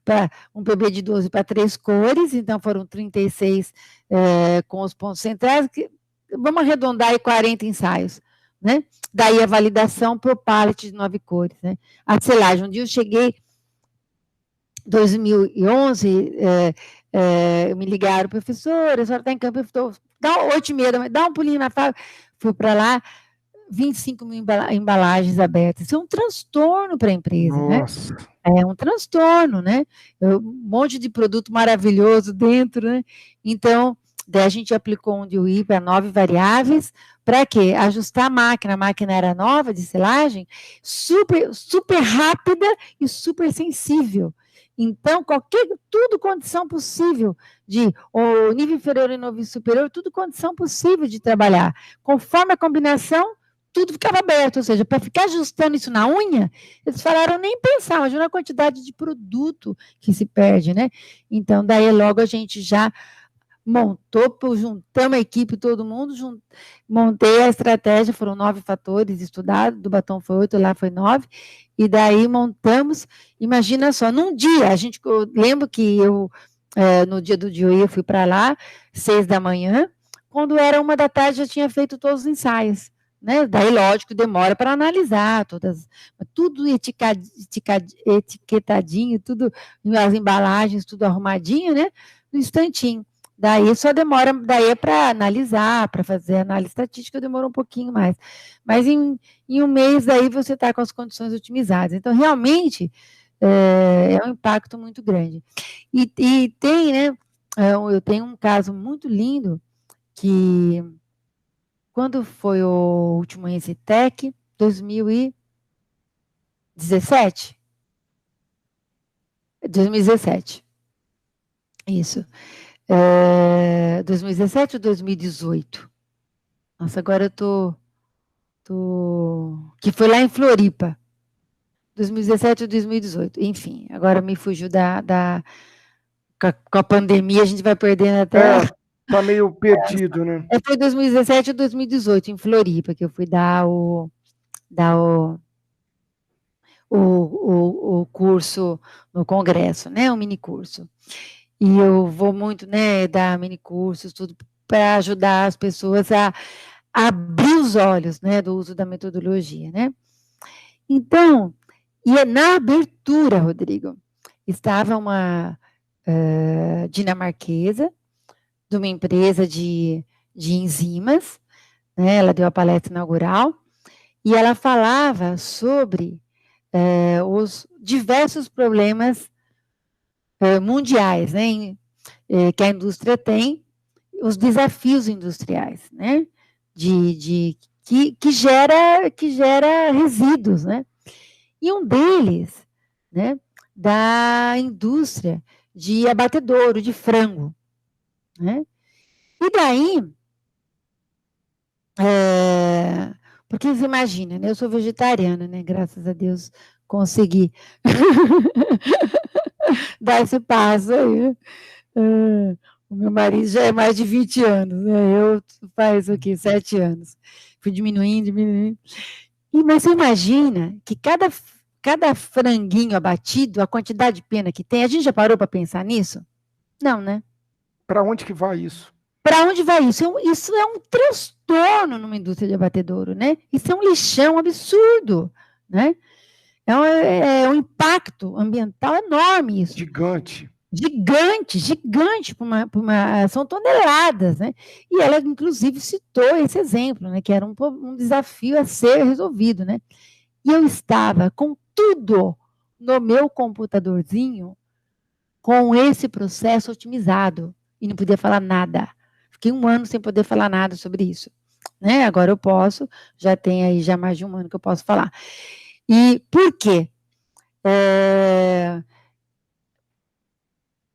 para um PB de 12 para 3 cores, então foram 36 com os pontos centrais, vamos arredondar aí 40 ensaios, né? Daí a validação para o pallet de 9 cores, né? A selagem, um dia eu cheguei, em 2011, me ligaram, professora, a senhora está em campo, eu estou, 8h30, dá um pulinho na fábrica, fui para lá, 25 mil embalagens abertas, isso é um transtorno para a empresa, Nossa. Né? É um transtorno, né? Um monte de produto maravilhoso dentro, né? Então, Daí a gente aplicou um DOI para 9 variáveis, para quê? Ajustar a máquina era nova de selagem, super rápida e super sensível. Então, tudo condição possível de, o nível inferior e nível superior, tudo condição possível de trabalhar. Conforme a combinação, tudo ficava aberto, ou seja, para ficar ajustando isso na unha, eles falaram nem pensar, imagina a quantidade de produto que se perde, né? Então, daí logo a gente já juntamos a equipe, todo mundo, montei a estratégia, foram 9 fatores estudados, do batom foi 8, lá foi 9, e daí montamos, imagina só, num dia, eu lembro que no dia do DOI eu fui para lá, 6 da manhã, quando era 1 da tarde já tinha feito todos os ensaios, né? Daí, lógico, demora para analisar tudo etiquetadinho, tudo, as embalagens, tudo arrumadinho, né? No instantinho. Daí só demora, daí é para analisar, para fazer análise estatística, demora um pouquinho mais. Mas em um mês aí você está com as condições otimizadas. Então, realmente, é um impacto muito grande. E tem, né, eu tenho um caso muito lindo, que quando foi o último ENSITEC, 2017? 2017. Isso. 2017 ou 2018? Nossa, agora eu tô... Que foi lá em Floripa. 2017 ou 2018. Enfim, agora me fugiu com a pandemia, a gente vai perdendo até... Tá meio perdido, né? Foi 2017 ou 2018, em Floripa, que eu fui dar o curso no congresso, né? Um mini curso. E eu vou muito, né, dar mini cursos, tudo para ajudar as pessoas a abrir os olhos, né, do uso da metodologia, né? Então, na abertura, Rodrigo, estava uma dinamarquesa, de uma empresa de enzimas, né? Ela deu a palestra inaugural, e ela falava sobre os diversos problemas mundiais, né, que a indústria tem, os desafios industriais, né, que gera resíduos, né, e um deles, né, da indústria de abatedouro, de frango, né, e daí, porque você imagina, né, eu sou vegetariana, né, graças a Deus consegui dar esse passo aí. O meu marido já é mais de 20 anos, né? Eu faz o quê? 7 anos. Fui diminuindo. Mas você imagina que cada franguinho abatido, a quantidade de pena que tem, a gente já parou para pensar nisso? Não, né? Para onde que vai isso? Para onde vai isso? Isso é um transtorno numa indústria de abatedouro, né? Isso é um lixão absurdo, né? É um impacto ambiental enorme isso. Gigante, são toneladas, né? E ela, inclusive, citou esse exemplo, né? Que era um desafio a ser resolvido, né? E eu estava com tudo no meu computadorzinho com esse processo otimizado e não podia falar nada. Fiquei 1 ano sem poder falar nada sobre isso, né? Agora eu posso, já tem aí já mais de 1 ano que eu posso falar. E por quê?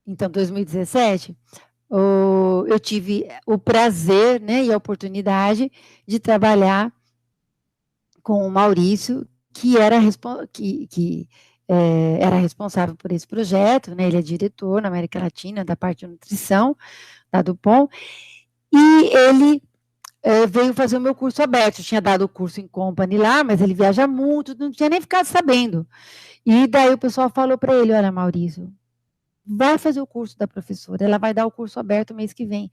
Então, 2017, eu tive o prazer, né, e a oportunidade de trabalhar com o Maurício, que era responsável por esse projeto, né, ele é diretor na América Latina da parte de nutrição da Dupont, e ele veio fazer o meu curso aberto. Eu tinha dado o curso em company lá, mas ele viaja muito, não tinha nem ficado sabendo. E daí o pessoal falou para ele, olha, Maurício, vai fazer o curso da professora, ela vai dar o curso aberto mês que vem.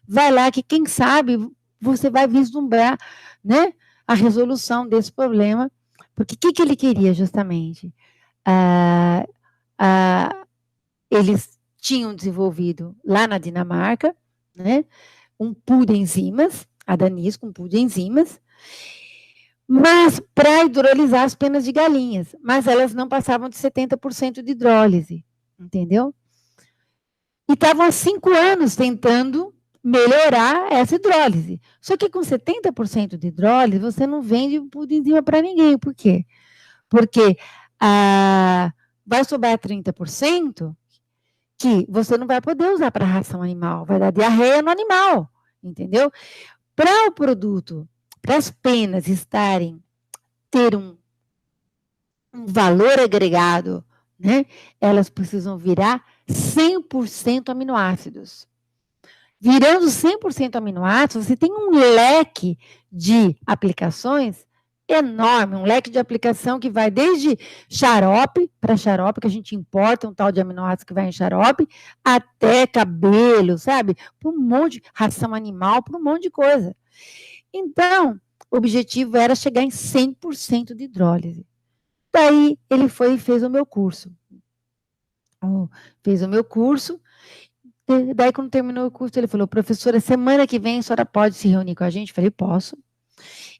Vai lá que, quem sabe, você vai vislumbrar, né, a resolução desse problema, porque o que ele queria, justamente? Eles tinham desenvolvido, lá na Dinamarca, né, um pool de enzimas, a Danisco, um pool de enzimas, mas para hidrolisar as penas de galinhas, mas elas não passavam de 70% de hidrólise, entendeu? E estavam há 5 anos tentando melhorar essa hidrólise. Só que com 70% de hidrólise, você não vende o puro enzima para ninguém. Por quê? Porque vai sobrar 30% que você não vai poder usar para ração animal, vai dar diarreia no animal, entendeu? Para o produto, para as penas ter um valor agregado, né, elas precisam virar 100% aminoácidos. Virando 100% aminoácidos, você tem um leque de aplicações enorme, um leque de aplicação que vai desde xarope, para xarope, que a gente importa um tal de aminoácido que vai em xarope, até cabelo, sabe? Para um monte de ração animal, para um monte de coisa. Então, o objetivo era chegar em 100% de hidrólise. Daí, ele foi e fez o meu curso. Daí, quando terminou o curso, ele falou, professora, semana que vem a senhora pode se reunir com a gente? Eu falei, posso.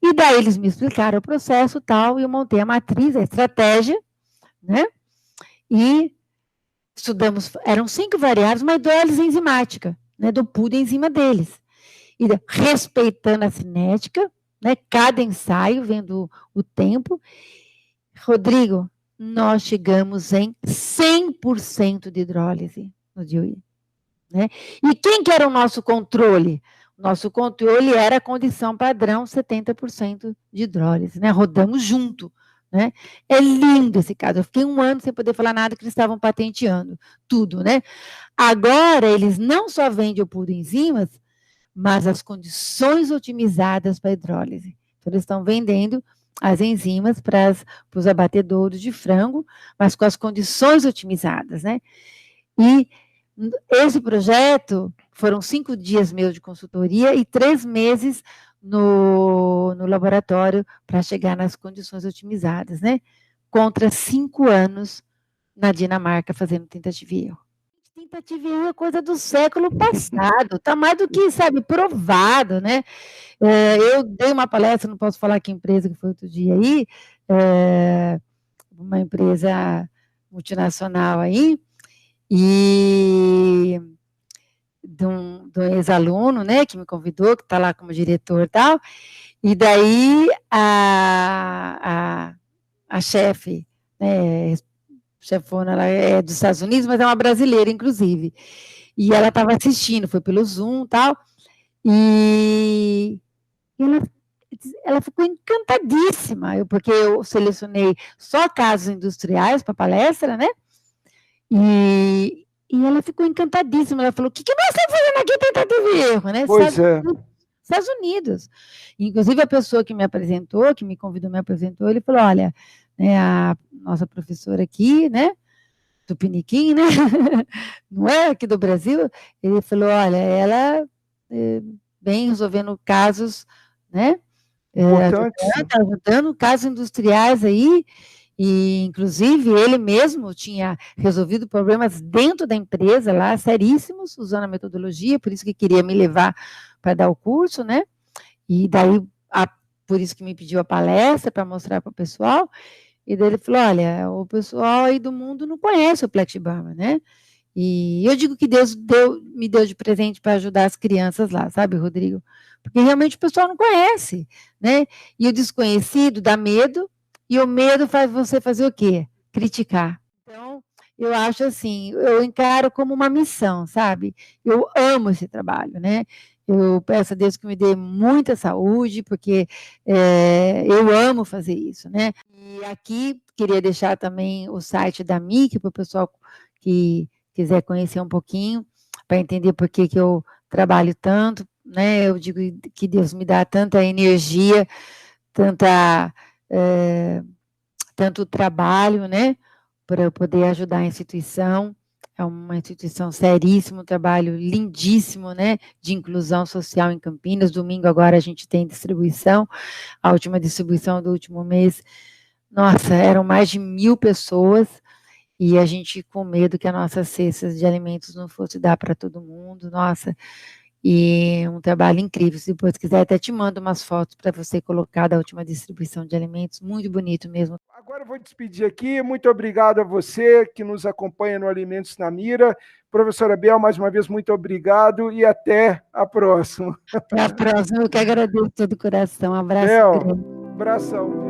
E daí eles me explicaram o processo tal, e eu montei a matriz, a estratégia, né? E estudamos, eram 5 variáveis, uma hidrólise enzimática, né? Do pool de enzima deles. E respeitando a cinética, né? Cada ensaio, vendo o tempo. Rodrigo, nós chegamos em 100% de hidrólise no DIUI. Né? E quem que era o nosso controle? Nosso controle era a condição padrão 70% de hidrólise, né? Rodamos junto, né? É lindo esse caso. Eu fiquei 1 ano sem poder falar nada que eles estavam patenteando, tudo, né? Agora, eles não só vendem o puro enzimas, mas as condições otimizadas para a hidrólise. Então, eles estão vendendo as enzimas para os abatedouros de frango, mas com as condições otimizadas, né? E esse projeto foram 5 dias meus de consultoria e 3 meses no laboratório para chegar nas condições otimizadas, né? Contra 5 anos na Dinamarca fazendo tentativa e erro. Tentativa e erro é coisa do século passado, tá mais do que, sabe, provado, né? Eu dei uma palestra, não posso falar que empresa que foi outro dia aí, uma empresa multinacional aí, e de um ex-aluno, né, que me convidou, que está lá como diretor e tal, e daí a chefe, né, chefona, ela é dos Estados Unidos, mas é uma brasileira, inclusive, e ela estava assistindo, foi pelo Zoom e tal, e ela ficou encantadíssima, porque eu selecionei só casos industriais para palestra, né, e ela ficou encantadíssima. Ela falou, o que nós estamos fazendo aqui, tentativa e erro, né? Pois é. Estados Unidos. Inclusive, a pessoa que me apresentou, que me convidou, me apresentou, ele falou, olha, né, a nossa professora aqui, né, do Piniquim, né, não é aqui do Brasil, ele falou, olha, ela vem resolvendo casos, né, ajudando casos industriais aí, e, inclusive, ele mesmo tinha resolvido problemas dentro da empresa lá, seríssimos, usando a metodologia, por isso que queria me levar para dar o curso, né? E daí, por isso que me pediu a palestra, para mostrar para o pessoal, e daí ele falou, olha, o pessoal aí do mundo não conhece o Plexibama, né? E eu digo que Deus me deu de presente para ajudar as crianças lá, sabe, Rodrigo? Porque realmente o pessoal não conhece, né? E o desconhecido dá medo, e o medo faz você fazer o quê? Criticar. Então, eu acho assim, eu encaro como uma missão, sabe? Eu amo esse trabalho, né? Eu peço a Deus que me dê muita saúde, porque eu amo fazer isso, né? E aqui, queria deixar também o site da MIC, para o pessoal que quiser conhecer um pouquinho, para entender por que eu trabalho tanto, né? Eu digo que Deus me dá tanta energia, tanto trabalho, né, para eu poder ajudar a instituição. É uma instituição seríssima, um trabalho lindíssimo, né, de inclusão social em Campinas. Domingo agora a gente tem distribuição, a última distribuição do último mês, nossa, eram mais de 1.000 pessoas, e a gente com medo que as nossas cestas de alimentos não fosse dar para todo mundo, nossa, e um trabalho incrível. Se depois quiser, até te mando umas fotos para você colocar da última distribuição de alimentos, muito bonito mesmo. Agora eu vou despedir aqui, muito obrigado a você que nos acompanha no Alimentos na Mira. Professora Bel, mais uma vez, muito obrigado e até a próxima. Até a próxima, eu que agradeço de todo o coração, um abraço Bel, grande. abração.